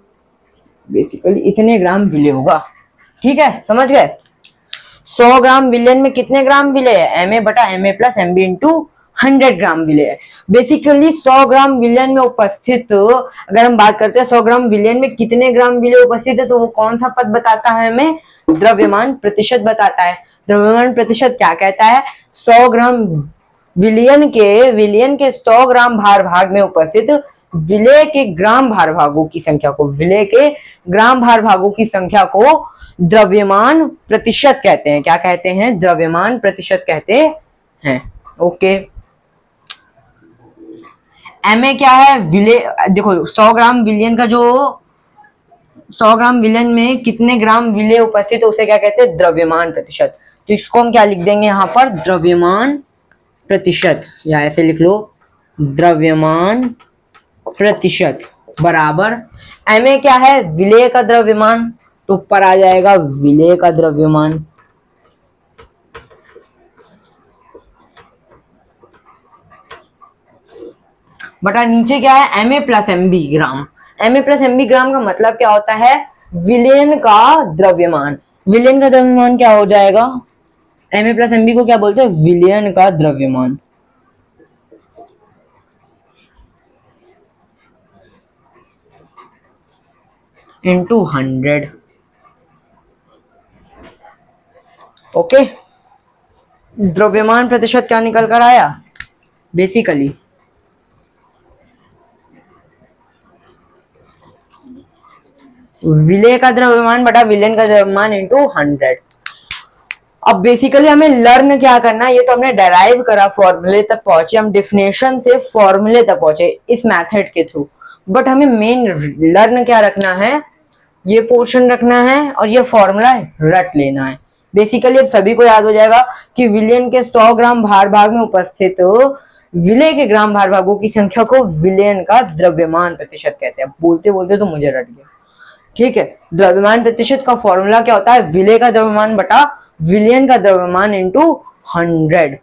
बेसिकली इतने ग्राम विलय होगा, ठीक है, समझ गए। 100 ग्राम विलयन में कितने ग्राम विलय है? Ma बटा Ma प्लस Mb इंटू 100 ग्राम विलय है। बेसिकली 100 ग्राम विलयन में उपस्थित, अगर हम बात करते हैं 100 ग्राम विलयन में कितने ग्राम विलय उपस्थित है, तो वो कौन सा पद बताता है हमें? द्रव्यमान प्रतिशत बताता है। द्रव्यमान प्रतिशत क्या कहता है? 100 ग्राम विलयन के 100 ग्राम भार भाग में उपस्थित विलय के ग्राम भार भागों की संख्या को, विलय के ग्राम भार भागों की संख्या को द्रव्यमान प्रतिशत कहते हैं। क्या कहते हैं? द्रव्यमान प्रतिशत कहते हैं। ओके, Ma क्या है? विलय, देखो 100 ग्राम विलयन का जो 100 ग्राम विलयन में कितने ग्राम विलय उपस्थित है उसे क्या कहते हैं? द्रव्यमान प्रतिशत। तो इसको हम क्या लिख देंगे यहाँ पर? द्रव्यमान प्रतिशत, या ऐसे लिख लो द्रव्यमान प्रतिशत बराबर Ma क्या है, विलेय का द्रव्यमान, तो ऊपर आ जाएगा विलेय का द्रव्यमान बटा नीचे क्या है Ma प्लस MB ग्राम। Ma प्लस MB ग्राम का मतलब क्या होता है, विलेन का द्रव्यमान। विलेन का द्रव्यमान क्या हो जाएगा, Ma प्लस MB को क्या बोलते हैं, विलेन का द्रव्यमान। इंटू 100। ओके, द्रव्यमान प्रतिशत क्या निकल कर आया, बेसिकली विलेय का द्रव्यमान बटा विलेन का द्रव्यमान इंटू 100। अब बेसिकली हमें लर्न क्या करना है, ये तो हमने डेराइव करा, फॉर्मूले तक पहुंचे, हम डिफिनेशन से फॉर्मूले तक पहुंचे इस मेथड के थ्रू, बट हमें मेन लर्न क्या रखना है, ये पोर्शन रखना है और ये फॉर्मूला रट लेना है। बेसिकली अब सभी को याद हो जाएगा कि विलेन के 100 ग्राम भार भाग में उपस्थित विलेय के ग्राम भार भागों की संख्या को विलेन का द्रव्यमान प्रतिशत कहते हैं। बोलते बोलते तो मुझे रट गया, ठीक है। द्रव्यमान प्रतिशत का फॉर्मूला क्या होता है, विलेय का द्रव्यमान बटा विलेन का द्रव्यमान इंटू 100,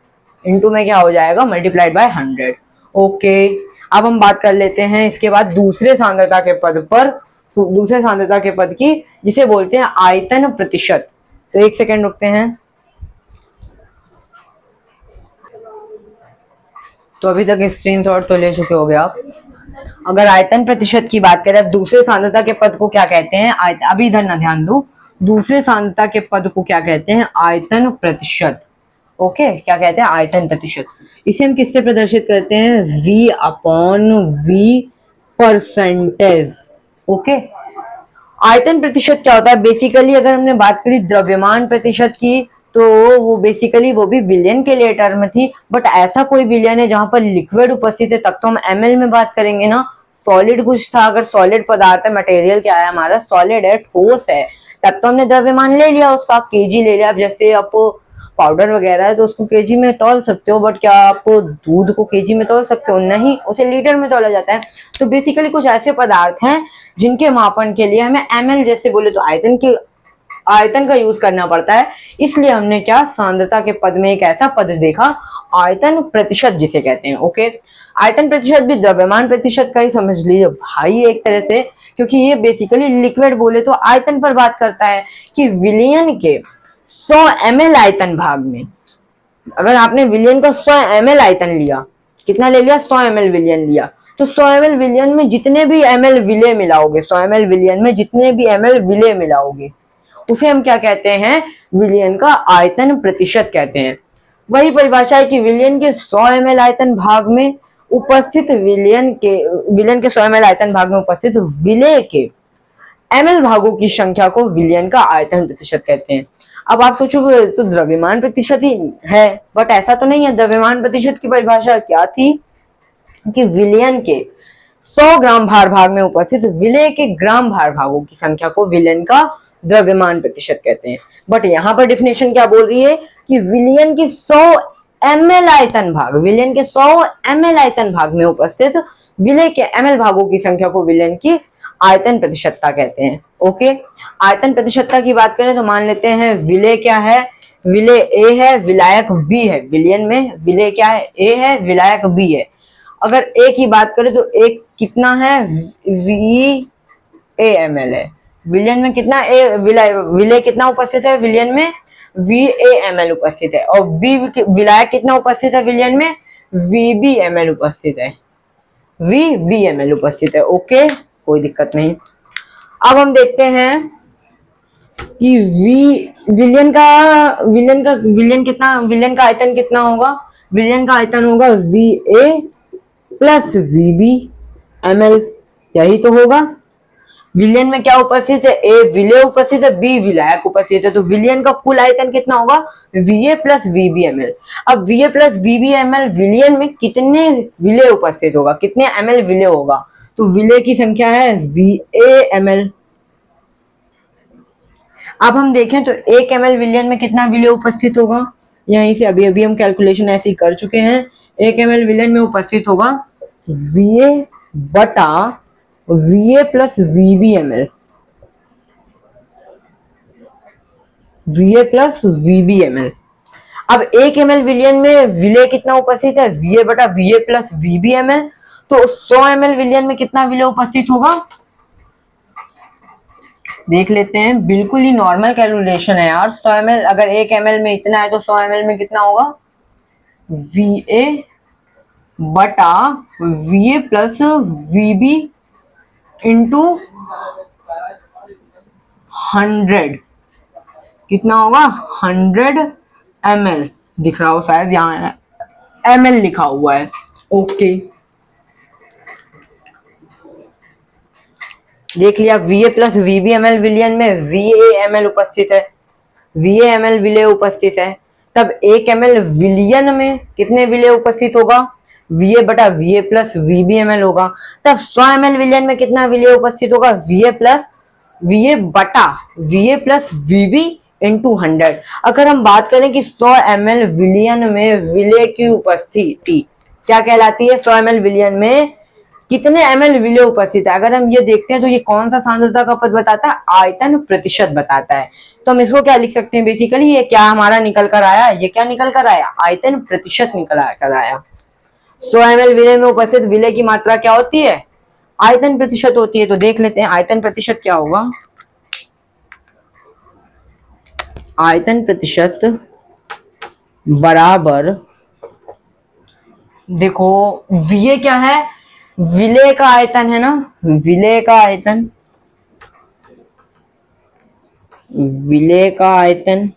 इंटू में क्या हो जाएगा, मल्टीप्लाइड बाय 100। ओके, अब हम बात कर लेते हैं इसके बाद दूसरे सांद्रता के पद पर, दूसरे सांद्रता के पद की, जिसे बोलते हैं आयतन प्रतिशत। तो एक सेकेंड रुकते हैं। तो अभी तक स्क्रीनशॉट तो ले चुके होगे आप। अगर आयतन प्रतिशत की बात करें, दूसरे सांद्रता के पद को क्या कहते हैं, अभी इधर ना ध्यान दो, दूसरे सांद्रता के पद को क्या कहते हैं, आयतन प्रतिशत। ओके, क्या कहते हैं, आयतन प्रतिशत। इसे हम किससे प्रदर्शित करते हैं, V upon V percentage. Okay, आयतन प्रतिशत क्या होता है, बेसिकली अगर हमने बात करी द्रव्यमान प्रतिशत की, तो वो बेसिकली वो भी विलियन के लिए टर्म थी, बट ऐसा कोई विलियन है जहां पर लिक्विड उपस्थित है तब तो हम ml में बात करेंगे ना। सॉलिड कुछ था, अगर सॉलिड पदार्थ है, मटेरियल क्या है हमारा, सॉलिड है, ठोस है, तब तो हमने द्रव्यमान ले लिया, उसका केजी ले लिया। अब जैसे आप पाउडर वगैरह है तो उसको केजी में तौल सकते हो, बट क्या आप दूध को केजी में तौल सकते हो, नहीं, उसे लीटर में तौला जाता है। तो बेसिकली कुछ ऐसे पदार्थ हैं जिनके मापन के लिए हमें ml जैसे बोले तो आयतन का यूज करना पड़ता है। इसलिए हमने क्या, सांद्रता के पद में एक ऐसा पद देखा, आयतन प्रतिशत जिसे कहते हैं। ओके, आयतन प्रतिशत भी द्रव्यमान प्रतिशत का ही समझ लीजिए भाई एक तरह से, क्योंकि ये बेसिकली लिक्विड बोले तो आयतन पर बात करता है कि विलियन के 100 ml आयतन भाग में, अगर आपने विलियन का 100 ml आयतन लिया, कितना ले लिया, 100 ml विलियन लिया, तो 100 ml विलियन में जितने भी ml विलेय मिलाओगे, 100 ml विलियन में जितने भी ml विलेय मिलाओगे, उसे हम क्या कहते हैं, विलियन का आयतन प्रतिशत कहते हैं। वही परिभाषा है कि विलियन के 100 ml आयतन भाग में उपस्थित विलियन के 100 ml आयतन भाग में उपस्थित विलेय के ml भागों की संख्या को विलियन का आयतन प्रतिशत कहते हैं। अब आप सोचोगे तो द्रव्यमान प्रतिशत ही है, बट ऐसा तो नहीं है। द्रव्यमान प्रतिशत की परिभाषा क्या थी कि विलियन के 100 ग्राम भार भाग में उपस्थित विलेय के ग्राम भार भागों की संख्या को विलियन का द्रव्यमान प्रतिशत कहते हैं। बट यहाँ पर डिफिनेशन क्या बोल रही है कि विलियन के 100 ml आयतन भाग, विलियन के 100 ml आयतन भाग में उपस्थित विलेय के ml भागों की संख्या को विलियन की आयतन प्रतिशतता कहते हैं। ओके, आयतन प्रतिशतता की बात करें तो मान लेते हैं विलेय क्या है, विलेय A है, विलायक B है। विलियन में विलेय क्या है, A है, विलायक B है। अगर A की बात करें तो A कितना है, VAml है। विलियन में कितना विलेय कितना उपस्थित है, विलियन में VAml उपस्थित है, और विलायक कितना उपस्थित है विलियन में, VBml उपस्थित है, VBml उपस्थित है। ओके, कोई दिक्कत नहीं। अब हम देखते हैं कि विलियन का आयतन कितना होगा, विलियन का आयतन होगा VA प्लस VBml, यही तो होगा। विलियन में क्या उपस्थित है, A विलेय उपस्थित है, B विलायक उपस्थित है, तो विलियन का कुल आयतन कितना होगा, VA प्लस VBml। अब VA प्लस VBml विलियन में कितने विलेय उपस्थित होगा, कितने ml विलेय होगा, तो विलेय की संख्या है VAml। अब हम देखें तो 1 ml विलियन में कितना विलेय उपस्थित होगा, यहीं से अभी अभी हम कैलकुलेशन ऐसी कर चुके हैं। 1 ml विलेन में उपस्थित होगा VA बटा VA plus VBml, VA plus VBml। अब 1 ml विलियन में विले कितना उपस्थित है, VA बटा VA प्लस VBml। तो 100 ml विलियन में कितना विले उपस्थित होगा, देख लेते हैं। बिल्कुल ही नॉर्मल कैलकुलेशन है यार। 100 ml अगर 1 ml में इतना है तो 100 ml में कितना होगा, VA बटा VA प्लस VB इंटू 100 कितना होगा, 100 ml। दिख रहा हो शायद, यहाँ ml लिखा हुआ है। ओके, देख लिया। VA प्लस VBml विलियन में VAml उपस्थित है, VAml विले उपस्थित है। तब 1 ml विलियन में कितने विले उपस्थित होगा, VA बटा VA प्लस VBml होगा। तब 100 ml विलियन में कितना विले उपस्थित होगा, VA बटा VA प्लस VB इंटू 100। अगर हम बात करें कि 100 ml विलियन में विले की उपस्थिति क्या कहलाती है, 100 ml विलियन में कितने ml विले उपस्थित है। अगर हम ये देखते हैं तो ये कौन सा सांद्रता का पद बताता है, आयतन प्रतिशत बताता है। तो हम इसको क्या लिख सकते हैं, बेसिकली ये क्या हमारा निकल कर आया, ये क्या निकल कर आया, आयतन प्रतिशत निकल कर आया। 100 ml विले में उपस्थित विले की मात्रा क्या होती है, आयतन प्रतिशत होती है। तो देख लेते हैं आयतन प्रतिशत क्या होगा। आयतन प्रतिशत बराबर, देखो VA क्या है, विले का आयतन है ना, विले का आयतन, विले का आयतन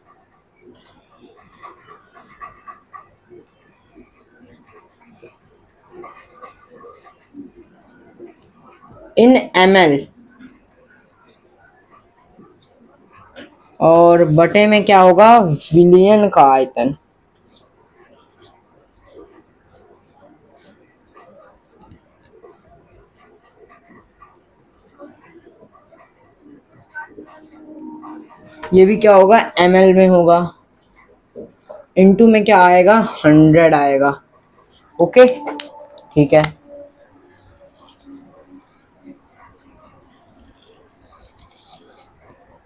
इन ml और बटे में क्या होगा, विलियन का आयतन। ये भी क्या होगा, ml में होगा, इनटू में क्या आएगा, 100 आएगा। ओके ठीक है।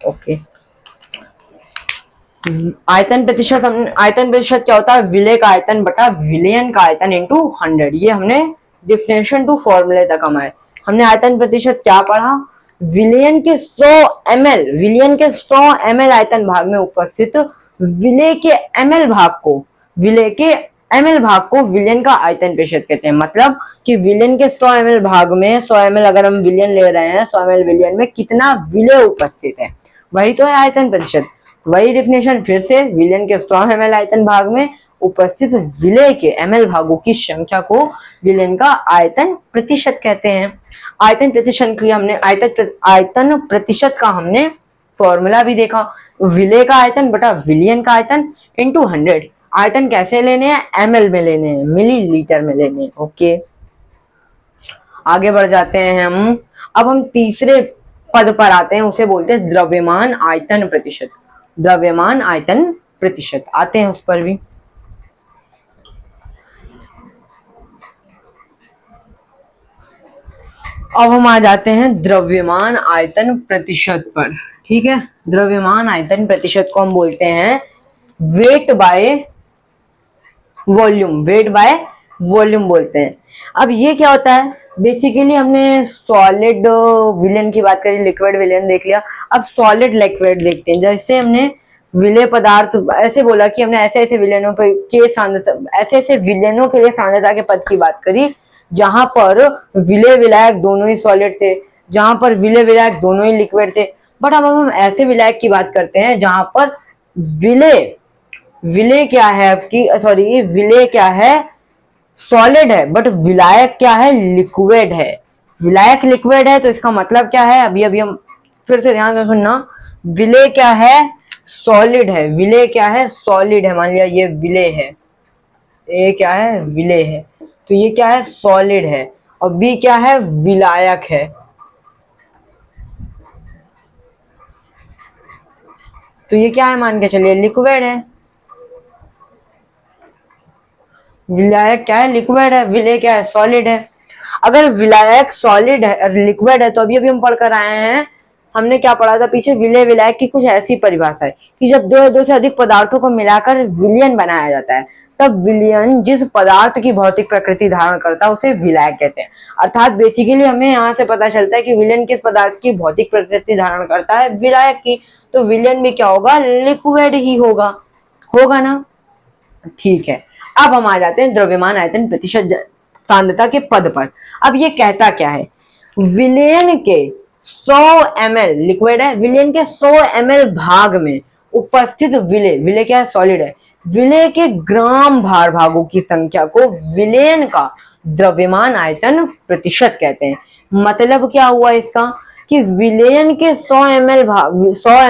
ओके, आयतन प्रतिशत क्या होता है, विले का आयतन बटा विलियन का आयतन इंटू 100। ये हमने डिफरेंशिएशन टू फॉर्मूले तक हमारे, हमने आयतन प्रतिशत क्या पढ़ा, विलियन के 100 ml, विलियन के 100 ml आयतन भाग में उपस्थित विले के ml भाग को, विले के ml भाग को विलियन का आयतन प्रतिशत कहते हैं। मतलब कि विलियन के 100 ml भाग में 100 ml अगर हम विलियन ले रहे हैं, 100 ml विलियन में कितना विले उपस्थित है, वही तो है आयतन प्रतिशत। वही डिफिनेशन फिर से, विलियन के 100 ml आयतन भाग में उपस्थित विले के ml भागों की संख्या को विलियन का आयतन प्रतिशत कहते हैं। आयतन प्रतिशत की हमने आयतन प्रतिशत का हमने फॉर्मूला भी देखा, विले का आयतन बटा विलियन का आयतन इंटू 100। आयतन कैसे लेने हैं, ml में लेने हैं, मिलीलीटर में लेने हैं। ओके, आगे बढ़ जाते हैं हम। अब हम तीसरे पद पर आते हैं, उसे बोलते हैं द्रव्यमान आयतन प्रतिशत। द्रव्यमान आयतन प्रतिशत आते हैं उस पर भी। अब हम आ जाते हैं द्रव्यमान आयतन प्रतिशत पर। ठीक है, द्रव्यमान आयतन प्रतिशत को हम बोलते हैं weight by volume, weight by volume बोलते हैं। अब ये क्या होता है, बेसिकली हमने सॉलिड विलेन की बात करी, लिक्विड विलेन देख लिया। अब सॉलिड लिक्विड देखते हैं। जैसे हमने विलेय पदार्थ ऐसे बोला कि हमने ऐसे ऐसे विलेनों के सांद्रता, ऐसे ऐसे विलेनों के लिए सांद्रता के पद की बात करी जहां पर विलेय विलायक दोनों ही सॉलिड थे, जहां पर विलेय विलायक दोनों ही लिक्विड थे। बट अब हम ऐसे विलायक की बात करते हैं जहां पर विलेय क्या है आपकी, सॉरी विलेय क्या है, सॉलिड है, बट विलायक क्या है, लिक्विड है। विलायक लिक्विड है तो इसका मतलब क्या है, अभी अभी हम फिर से ध्यान से सुनना। विलेय क्या है, सॉलिड है। विलेय क्या है, सॉलिड है। मान लिया ये विलेय है, ए क्या है, विलेय है, तो ये क्या है, सॉलिड है। और बी क्या है, विलायक है। तो ये क्या है, मान के चलिए लिक्विड है। विलायक क्या है? लिक्विड है। विलेय क्या है? सॉलिड है। अगर विलायक सॉलिड है, लिक्विड है, तो अभी अभी हम पढ़ कर आए हैं, हमने क्या पढ़ा था पीछे, विलेय विलायक की कुछ ऐसी परिभाषा है कि जब दो या दो से अधिक पदार्थों को मिलाकर विलयन बनाया जाता है, तब विलयन जिस पदार्थ की भौतिक प्रकृति धारण करता है उसे विलायक कहते हैं। अर्थात बेसिकली हमें यहाँ से पता चलता है कि विलयन किस पदार्थ की भौतिक प्रकृति धारण करता है? विलायक की। तो विलयन भी क्या होगा? लिक्विड ही होगा। होगा ना? ठीक है। अब हम आ जाते हैं द्रव्यमान आयतन प्रतिशत सांद्रता के पद पर। अब ये कहता क्या है? विलयन के 100 ml, लिक्विड है, विलयन के 100 ml भाग में उपस्थित विलेय, विलेय क्या है? सॉलिड है, विलेय के ग्राम भार भागों की संख्या को विलयन का द्रव्यमान आयतन प्रतिशत कहते हैं। मतलब क्या हुआ इसका कि विलयन के 100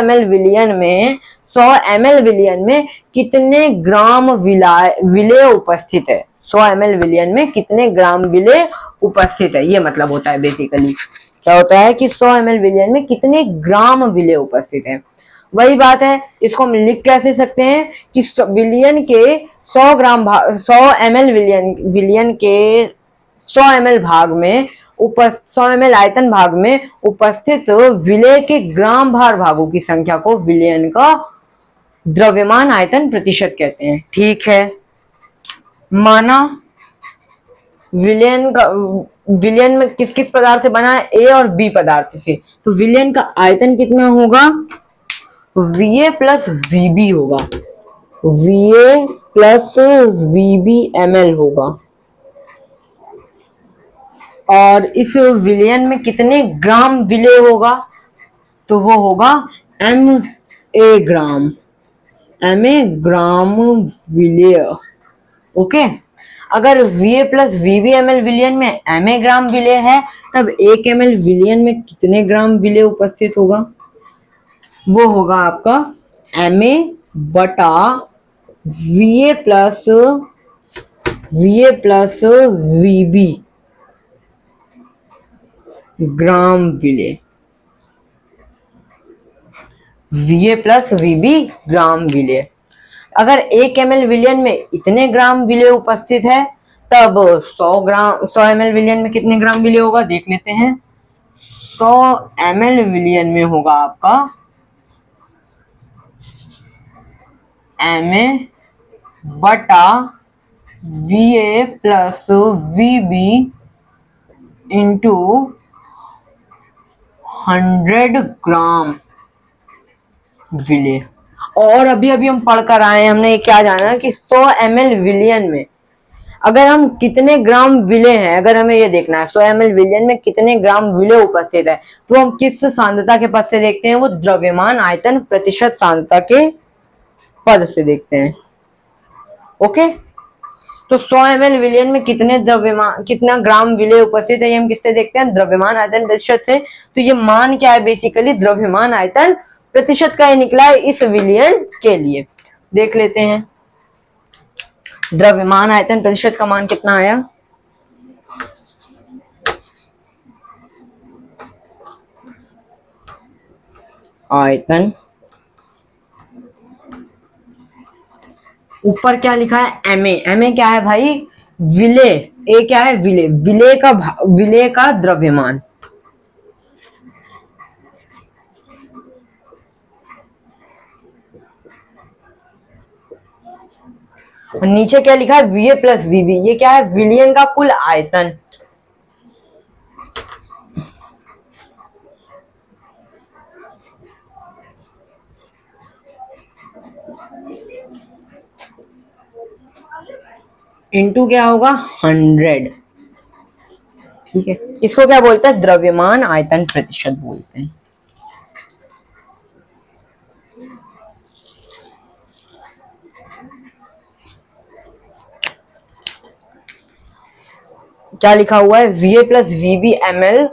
ml विलयन में 100 ml विलयन में कितने ग्राम विलेय उपस्थित है? 100 ml विलयन में कितने ग्राम विलेय उपस्थित है, ये मतलब होता है बेसिकली। क्या होता है कि 100 ml विलयन में कितने ग्राम विलेय उपस्थित है। वही बात है, इसको हम लिख कैसे सकते हैं कि विलयन के 100 ml विलयन के 100 ml भाग में 100 ml आयतन भाग में उपस्थित विलेय के ग्राम भार भागों की संख्या को विलयन का द्रव्यमान आयतन प्रतिशत कहते हैं। ठीक है, माना विलयन में किस किस पदार्थ से बना है? ए और बी पदार्थ से। तो विलयन का आयतन कितना होगा? Va प्लस Vb होगा, Va प्लस Vb ml होगा। और इस विलयन में कितने ग्राम विलेय होगा? तो वो होगा Ma ग्राम, Ma ग्राम विलेय। ओके, अगर Va प्लस Vb ml विलयन में Ma ग्राम विलेय है, तब 1 ml विलयन में कितने ग्राम विलेय उपस्थित होगा? वो होगा आपका Ma बटा Va प्लस Vb ग्राम विलेय, Va प्लस Vb ग्राम विलेय। अगर 1 ml विलयन में इतने ग्राम विलेय उपस्थित है, तब 100 ml विलयन में कितने ग्राम विलेय होगा? देख लेते हैं। 100 ml विलयन में होगा आपका Ma बटा Va प्लस Vb इंटू 100 ग्राम विलेय। और अभी अभी हम पढ़ कर आए हैं, हमने क्या जाना कि 100 ml विलयन में अगर हम कितने ग्राम विलेय हैं, अगर हमें ये देखना है 100 ml विलयन में कितने ग्राम विलेय उपस्थित है, तो हम किस सांद्रता के पद से देखते हैं? वो द्रव्यमान आयतन प्रतिशत सांद्रता के पद से देखते हैं। ओके, तो 100 ml विलयन में कितना ग्राम विलेय उपस्थित है, ये हम किससे देखते हैं? द्रव्यमान आयतन प्रतिशत से। तो ये मान क्या है? बेसिकली द्रव्यमान आयतन प्रतिशत का ही निकला है इस विलयन के लिए। देख लेते हैं द्रव्यमान आयतन प्रतिशत का मान कितना आया। आयतन ऊपर क्या लिखा है? Ma क्या है भाई? विलेय। ए क्या है? विलेय। विलेय का द्रव्यमान। और नीचे क्या लिखा है? Va plus Vb। ये क्या है? विलयन का कुल आयतन। इंटू क्या होगा? 100। ठीक है, इसको क्या बोलते हैं? द्रव्यमान आयतन प्रतिशत बोलते हैं। क्या लिखा हुआ है? Va plus Vb ml।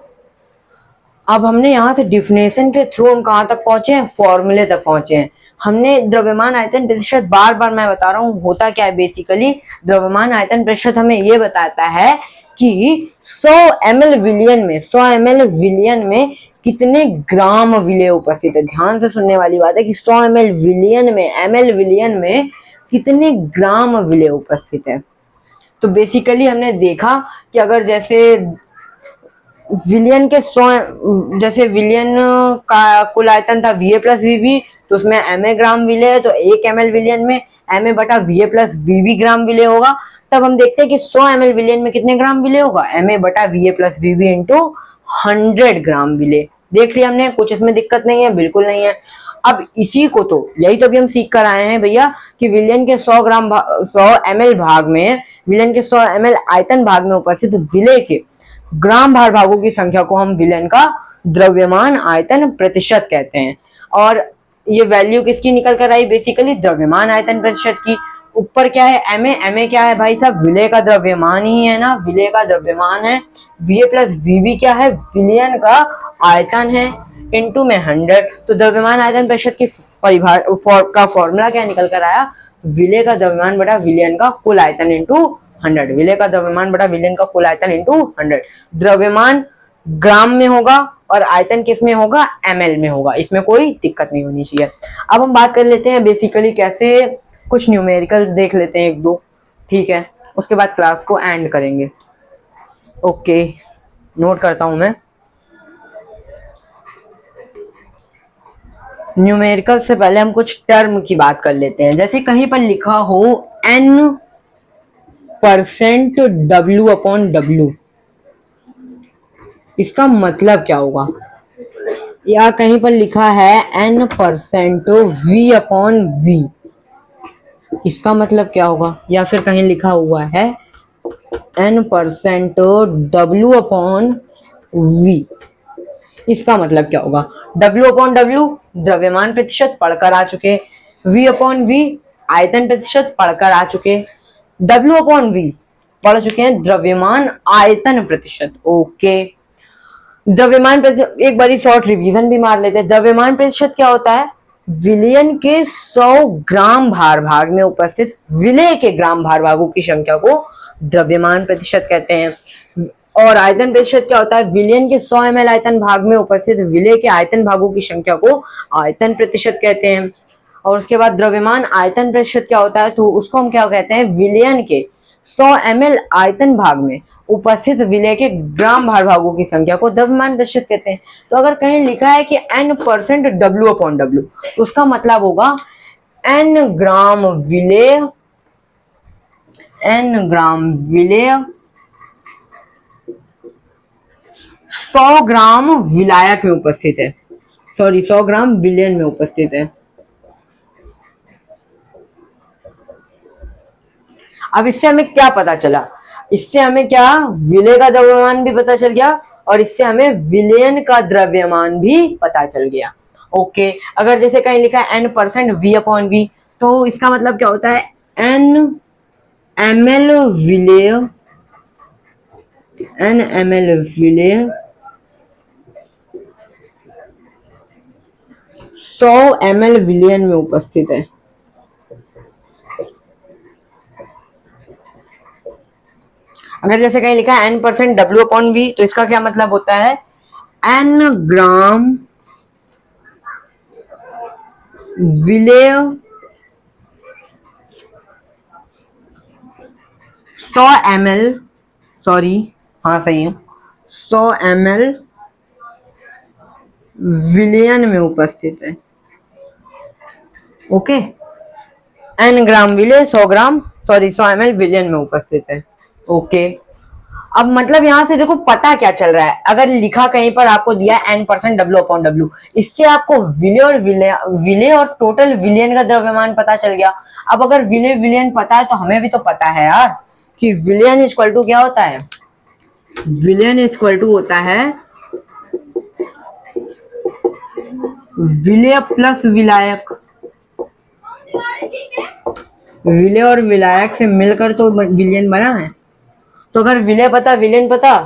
अब हमने यहाँ से डिफिनेशन के थ्रू हम कहाँ तक पहुंचे हैं? फॉर्मूले तक पहुंचे हैं। हमने द्रव्यमान आयतन प्रतिशत, बार बार मैं बता रहा हूँ होता क्या है बेसिकली, द्रव्यमान आयतन प्रतिशत हमें ये बताता है कि 100 ml विलयन में कितने ग्राम विलेय उपस्थित है। ध्यान से सुनने वाली बात है कि 100 ml विलयन में कितने ग्राम विलेय उपस्थित है। तो बेसिकली हमने देखा कि अगर जैसे विलियन के 100, जैसे विलियन का कुल आयतन था Va प्लस Vb, तो उसमें Ma ग्राम विले है, तो 1 ml विलियन में Ma बटा Va प्लस Vb ग्राम विले होगा। तब हम देखते हैं कि 100 ml विलियन में कितने ग्राम विले होगा, Ma बटा Va प्लस Vb इंटू 100 ग्राम विले। देख लिया हमने, कुछ इसमें दिक्कत नहीं है, बिल्कुल नहीं है। अब इसी को तो यही तो अभी हम सीख कर आए हैं भैया कि विलियन के 100 ml भाग में, विलियन के 100 ml आयतन भाग में उपस्थित विले के ग्राम भार भागों की संख्या को हम विलयन का द्रव्यमान आयतन प्रतिशत कहते हैं। और ये वैल्यू किसकी निकल कर आई, बेसिकली द्रव्यमान आयतन प्रतिशत की। ऊपर क्या है, Ma क्या है भाई साहब, विलय का द्रव्यमान ही है ना, विलय का द्रव्यमान है। Va प्लस Vb क्या है, विलयन का आयतन है, इंटू में 100। तो द्रव्यमान आयतन प्रतिशत की का फॉर्मूला क्या निकल कर आया, विलय का द्रव्यमान बटा विलयन का कुल आयतन इंटू 100। विलय का द्रव्यमान बटा विलयन का कुल आयतन इंटू 100। द्रव्यमान ग्राम में होगा और आयतन किस में होगा, ml में होगा, इसमें कोई दिक्कत नहीं होनी चाहिए। अब हम बात कर लेते हैं बेसिकली कैसे, कुछ न्यूमेरिकल देख लेते हैं 1-2, ठीक है, उसके बाद क्लास को एंड करेंगे। ओके, नोट करता हूं मैं। न्यूमेरिकल से पहले हम कुछ टर्म की बात कर लेते हैं। जैसे कहीं पर लिखा हो n% W/W, इसका मतलब क्या होगा, या कहीं पर लिखा है n% V/V, इसका मतलब क्या होगा, या फिर कहीं लिखा हुआ है n% W/V, इसका मतलब क्या होगा। W/W द्रव्यमान प्रतिशत पढ़कर आ चुके, V/V आयतन प्रतिशत पढ़कर आ चुके, W/V पढ़ चुके हैं द्रव्यमान आयतन प्रतिशत। ओके, द्रव्यमान प्रतिशत एक बारी शॉर्ट रिवीजन भी मार लेते हैं। द्रव्यमान प्रतिशत क्या होता है, विलयन के 100 ग्राम भार भाग में उपस्थित विलय के ग्राम भार भागों की संख्या को द्रव्यमान प्रतिशत कहते हैं। और आयतन प्रतिशत क्या होता है, विलयन के 100 ml आयतन भाग में उपस्थित विलय के आयतन भागों की संख्या को आयतन प्रतिशत कहते हैं। और उसके बाद द्रव्यमान आयतन प्रतिशत क्या होता है, तो उसको हम क्या कहते हैं, विलयन के 100 ml आयतन भाग में उपस्थित विलय के ग्राम भार भागों की संख्या को द्रव्यमान प्रतिशत कहते हैं। तो अगर कहीं लिखा है कि n% W/W, तो उसका मतलब होगा n ग्राम विलय 100 ग्राम विलायक में उपस्थित है, 100 ग्राम विलयन में उपस्थित है। अब इससे हमें क्या पता चला, इससे हमें क्या, विलय का द्रव्यमान भी पता चल गया और इससे हमें विलयन का द्रव्यमान भी पता चल गया। ओके, अगर जैसे कहीं लिखा है n% V/V, तो इसका मतलब क्या होता है, n ml विलय 100 ml विलयन में उपस्थित है। अगर जैसे कहीं लिखा है n% W/V, तो इसका क्या मतलब होता है, n ग्राम विलय 100 ml, सॉरी हाँ सही है, 100 ml विलयन में उपस्थित है। ओके, n ग्राम विलय 100 ml विलयन में उपस्थित है। ओके, अब मतलब यहां से देखो पता क्या चल रहा है, अगर लिखा कहीं पर आपको दिया n% W/W, इससे आपको विलय और टोटल विलयन का द्रव्यमान पता चल गया। अब अगर विलय विलयन पता है तो हमें भी तो पता है यार कि विलयन इक्वल टू क्या होता है, विलयन इक्वल टू होता है विलय प्लस विलायक। विलय और विलायक से मिलकर तो विलयन बना है। तो अगर विलय पता विलयन पता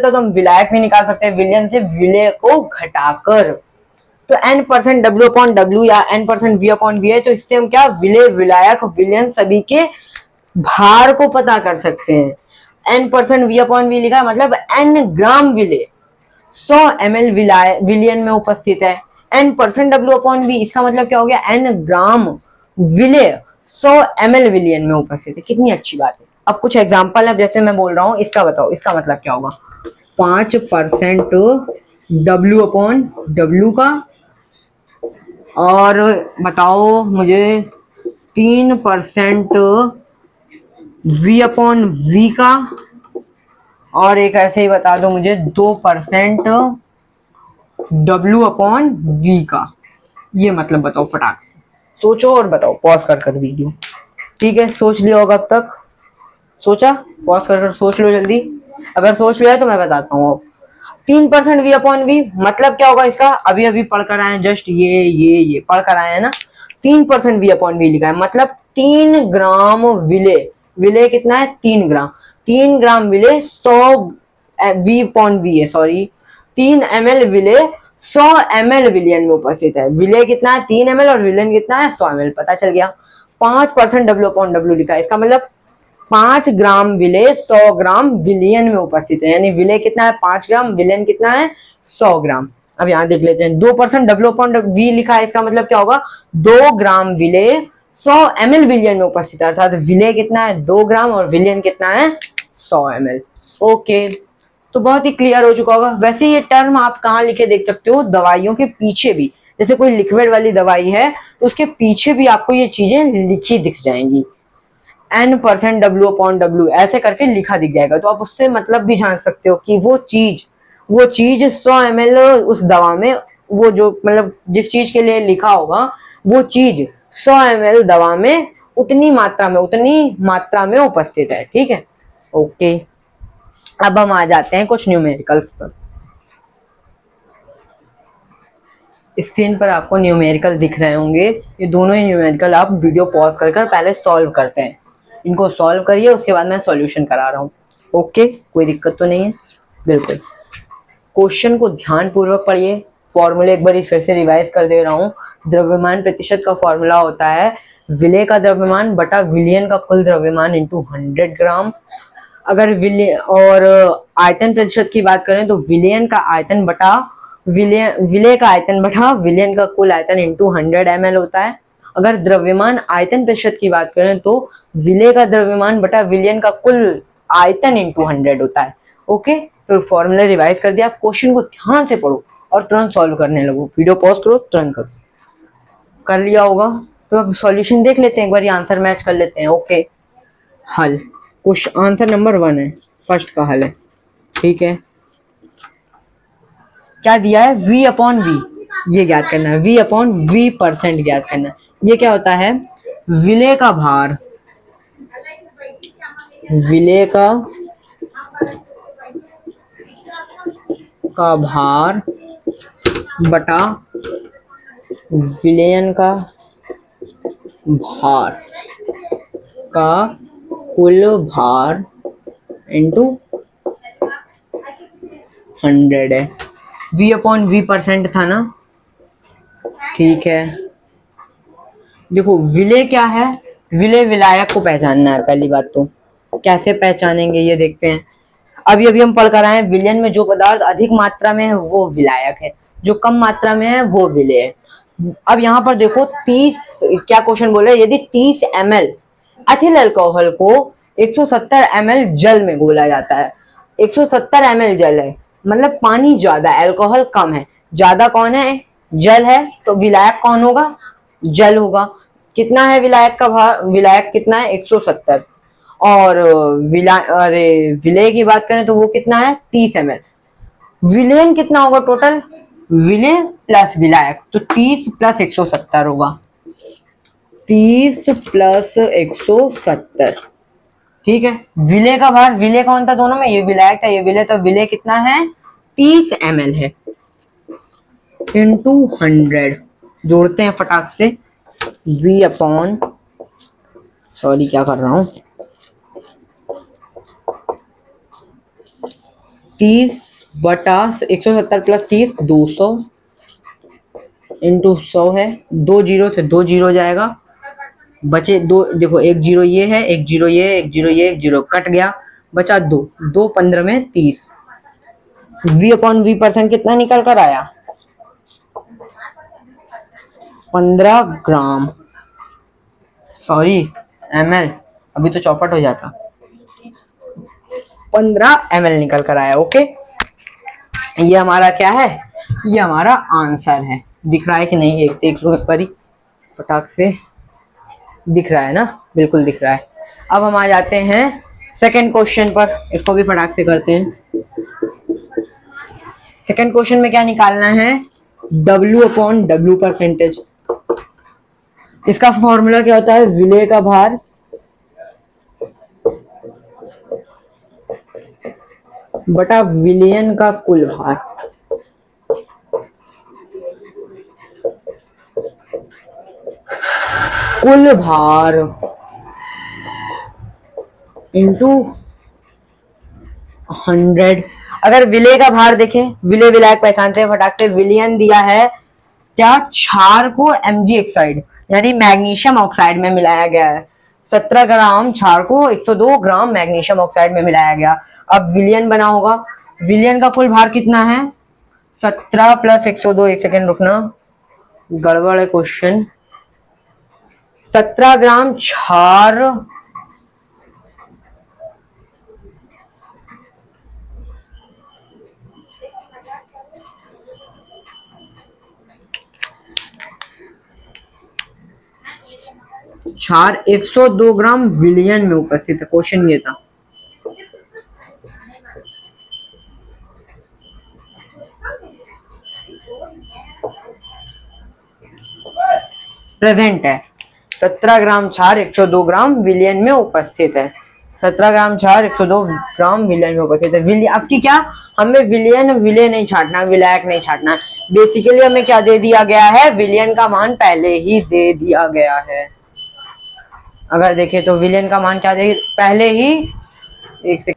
तो हम विलायक भी निकाल सकते हैं विलयन से विलय को घटाकर। तो n% W/W या n% V/V है, तो इससे हम क्या, विलय विलायक विलयन सभी के भार को पता कर सकते हैं। n% V/V लिखा मतलब n ग्राम विलय 100 ml विलयन में उपस्थित है। n% W/V, इसका मतलब क्या हो गया, n ग्राम विलय 100 ml विलियन में उपस्थित है। कितनी अच्छी बात है। अब कुछ एग्जांपल है, जैसे मैं बोल रहा हूँ, इसका बताओ, इसका मतलब क्या होगा। 5% W/W का, और बताओ मुझे 3% V/V का, और एक ऐसे ही बता दो मुझे 2% W/V का। ये मतलब बताओ फटाक से, सोचो और बताओ, पॉज कर वीडियो। ठीक है, सोच लिया होगा अब तक। सोचा? पॉज कर सोच लो जल्दी। अगर सोच लिया है तो मैं बताता हूँ। 3% V/V मतलब क्या होगा इसका, अभी अभी पढ़ कर आए हैं, जस्ट ये पढ़ कर आए हैं ना। 3% V/V लिखा है, मतलब 3 ग्राम विले। विले कितना है? 3 ग्राम। 3 ग्राम विले 100 V/V है, सॉरी 3 ml विले 100 ml विलियन में उपस्थित है। विले कितना है? 3 ml, और विलियन कितना है? 100 ml। पता चल गया। 5% W/W लिखा है, इसका मतलब 5 ग्राम विले 100 ग्राम विलियन में उपस्थित है। यानी विले कितना है? 5 ग्राम, विलियन कितना है? 100 ग्राम। अब यहाँ देख लेते हैं। 2% W/V लिखा है, इसका मतलब क्या होगा? 2 ग्राम विले 100 ml विलियन में उपस्थित है, अर्थात विले कितना है? 2 ग्राम, और विलियन कितना है? 100 ml। ओके, तो बहुत ही क्लियर हो चुका होगा। वैसे ये टर्म आप कहाँ लिखे देख सकते हो? दवाइयों के पीछे भी। जैसे कोई लिक्विड वाली दवाई है तो उसके पीछे भी आपको ये चीजें लिखी दिख जाएंगी। N% W/W ऐसे करके लिखा दिख जाएगा, तो आप उससे मतलब भी जान सकते हो कि वो चीज 100 ml उस दवा में, वो जो मतलब जिस चीज के लिए लिखा होगा वो चीज 100 ml दवा में उतनी मात्रा में उपस्थित है। ठीक है, ओके। अब हम आ जाते हैं कुछ न्यूमेरिकल्स पर। स्क्रीन पर आपको न्यूमेरिकल दिख रहे होंगे, ये दोनों ही न्यूमेरिकल आप वीडियो पॉज कर पहले सॉल्व करते हैं। इनको सॉल्व करिए, उसके बाद मैं सॉल्यूशन करा रहा हूँ। ओके, कोई दिक्कत तो नहीं है? बिल्कुल। क्वेश्चन को ध्यान पूर्वक पढ़िए। फॉर्मूले एक बार फिर से रिवाइज कर दे रहा हूँ। द्रव्यमान प्रतिशत का फॉर्मूला होता है विले का द्रव्यमान बटा विलियन का कुल द्रव्यमान इंटू 100 ग्राम। अगर आयतन प्रतिशत की बात करें तो विले का आयतन बटा विलियन का कुल आयतन इंटू 100 ml होता है। अगर द्रव्यमान आयतन प्रतिशत की बात करें तो विले का द्रव्यमान बटा विलियन का कुल आयतन इंटू 100 होता है। ओके, तो फॉर्मूला रिवाइज कर दिया। आप क्वेश्चन को ध्यान से पढ़ो और तुरंत सॉल्व करने लगो। वीडियो पॉज करो, तुरंत करो। कर लिया होगा तो अब सॉल्यूशन देख लेते हैं, एक बार आंसर मैच कर लेते हैं। ओके, हल कुछ आंसर नंबर 1 है, फर्स्ट का हल है। ठीक है, क्या दिया है? V/V ये ज्ञात करना है। V/V% ज्ञात करना है। ये क्या होता है? विले का भार, विले का भार बटा विलयन का भार का कुल भार इंटू 100 है। V/V% था ना? ठीक है, देखो विले क्या है? विले विलायक को पहचानना है। पहली बात तो कैसे पहचानेंगे ये देखते हैं। अभी हम पढ़ कर आए हैं, विलयन में जो पदार्थ अधिक मात्रा में है वो विलायक है, जो कम मात्रा में है वो विलेय है। अब यहाँ पर देखो 30 क्या क्वेश्चन बोल रहे हैं, यदि 30 ml एथिल अल्कोहल को 170 ml जल में घोला जाता है। 170 ml जल है, मतलब पानी ज्यादा, अल्कोहल कम है। ज्यादा कौन है? जल है, तो विलायक कौन होगा? जल होगा। कितना है विलायक का भार? विलायक कितना है? 170। और विलेय की बात करें तो वो कितना है? 30 ml। विलेयन कितना होगा टोटल? विलेय प्लस विलायक, तो 30 प्लस 170 होगा। 30 प्लस 170। ठीक है, विलेय का भार, विलेय कौन था दोनों में? ये विलायक था, ये विलेय, तो विलेय कितना है? 30 ml है इंटू 100। जोड़ते हैं फटाक से। सॉरी क्या कर रहा हूं, 30 बटा 170 प्लस 30 200 इंटू 100 है। 2 जीरो थे, 2 जीरो जाएगा, बचे 2। देखो 1 जीरो ये है, 1 जीरो ये, 1 जीरो ये, 1 जीरो कट गया, बचा 2। 2 15 में 30। V/V% कितना निकल कर आया? 15 ग्राम। सॉरी ml, अभी तो चौपट हो जाता। 15 ml निकल कर आया। ओके, ये हमारा क्या है, ये हमारा आंसर है। दिख रहा है कि नहीं, एक देख लो एक बारी फटाक से, दिख रहा है ना, बिल्कुल दिख रहा है। अब हम आ जाते हैं सेकंड क्वेश्चन पर, इसको भी फटाक से करते हैं। सेकंड क्वेश्चन में क्या निकालना है, W/W परसेंटेज। इसका फॉर्मूला क्या होता है, विलेय का भार बटा विलयन का कुल भार। कुल भार इंटू 100। अगर विलेय का भार देखें, विलेय विलायक पहचानते हैं फटाक से, विलयन दिया है क्या, क्षार को Mg ऑक्साइड यानी मैग्नीशियम ऑक्साइड में मिलाया गया है। 17 ग्राम क्षार को 102 ग्राम मैग्नीशियम ऑक्साइड में मिलाया गया। अब विलयन बना होगा, विलयन का कुल भार कितना है, 17 + 102, एक सेकेंड रुकना, गड़बड़ है क्वेश्चन। 17 ग्राम क्षार क्षार 102 ग्राम विलयन में उपस्थित है। क्वेश्चन ये था। प्रेजेंट है 17 ग्राम क्षार 102 ग्राम विलयन में उपस्थित है। 17 ग्राम क्षार 102 ग्राम विलयन में उपस्थित है। विलयन आपकी क्या, हमें विलयन विलय नहीं छाटना, विलायक नहीं छाटना। बेसिकली हमें क्या दे दिया गया है, विलयन का मान पहले ही दे दिया गया है। अगर देखें तो विलयन का मान क्या दे पहले ही, एक सेकंड,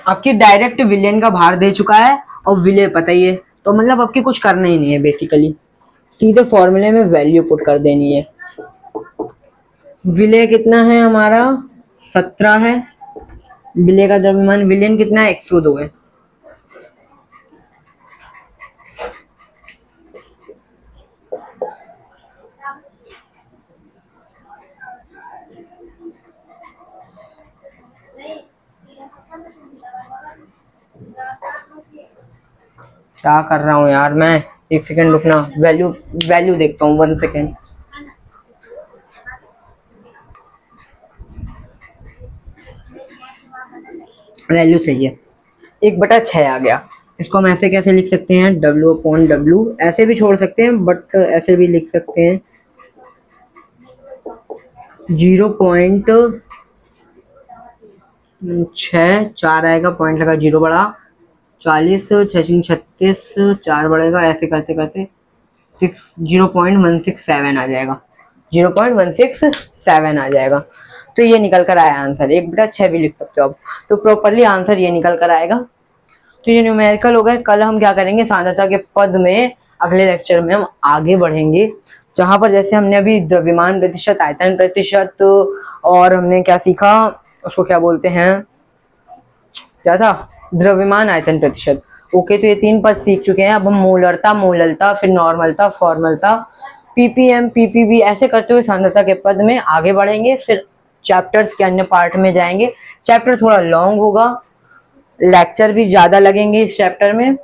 आपकी डायरेक्ट विलयन का भार दे चुका है और विलय पता ही है, तो मतलब आपकी कुछ करना ही नहीं है, बेसिकली सीधे फॉर्मूले में वैल्यू पुट कर देनी है। विलय कितना है हमारा, 17 है। विलय का द्रव्यमान विलयन कितना है, 102 है। क्या कर रहा हूँ यार मैं, एक सेकंड रुकना, वैल्यू देखता हूँ, 1 सेकंड। वैल्यू सही है, 1/6 आ गया। इसको हम ऐसे कैसे लिख सकते हैं, W/W, ऐसे भी छोड़ सकते हैं बट ऐसे भी लिख सकते हैं, 0.64 आएगा, पॉइंट लगा, 0 बढ़ा 40, 6 36, 4 बढ़ेगा, ऐसे करते करते 0.167 आ जाएगा, 0.167 आ जाएगा। तो ये निकल कर आया आंसर, 1/6 भी लिख सकते हो आप, तो प्रॉपरली आंसर ये निकल कर आएगा। तो ये न्यूमेरिकल हो गए। कल हम क्या करेंगे, सांद्रता के पद में अगले लेक्चर में हम आगे बढ़ेंगे, जहां पर जैसे हमने अभी द्रव्यमान प्रतिशत, आयतन प्रतिशत, और हमने क्या सीखा, उसको क्या बोलते हैं, क्या था, द्रव्यमान आयतन प्रतिशत। ओके, तो ये 3 पद सीख चुके हैं। अब हम मोलरता, मोललता, फिर नॉर्मलता, फॉर्मलता, पीपीएम, पीपीवी, ऐसे करते हुए सांद्रता के पद में आगे बढ़ेंगे। फिर चैप्टर्स के अन्य पार्ट में जाएंगे। चैप्टर थोड़ा लॉन्ग होगा, लेक्चर भी ज़्यादा लगेंगे इस चैप्टर में।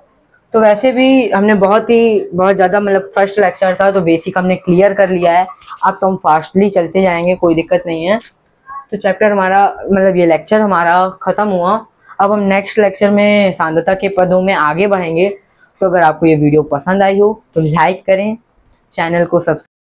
तो वैसे भी हमने बहुत ज़्यादा, मतलब फर्स्ट लेक्चर था तो बेसिक हमने क्लियर कर लिया है। अब तो हम फास्टली चलते जाएंगे, कोई दिक्कत नहीं है। तो चैप्टर हमारा, मतलब ये लेक्चर हमारा ख़त्म हुआ। अब हम नेक्स्ट लेक्चर में सांद्रता के पदों में आगे बढ़ेंगे। तो अगर आपको ये वीडियो पसंद आई हो तो लाइक करें, चैनल को सब्सक्राइब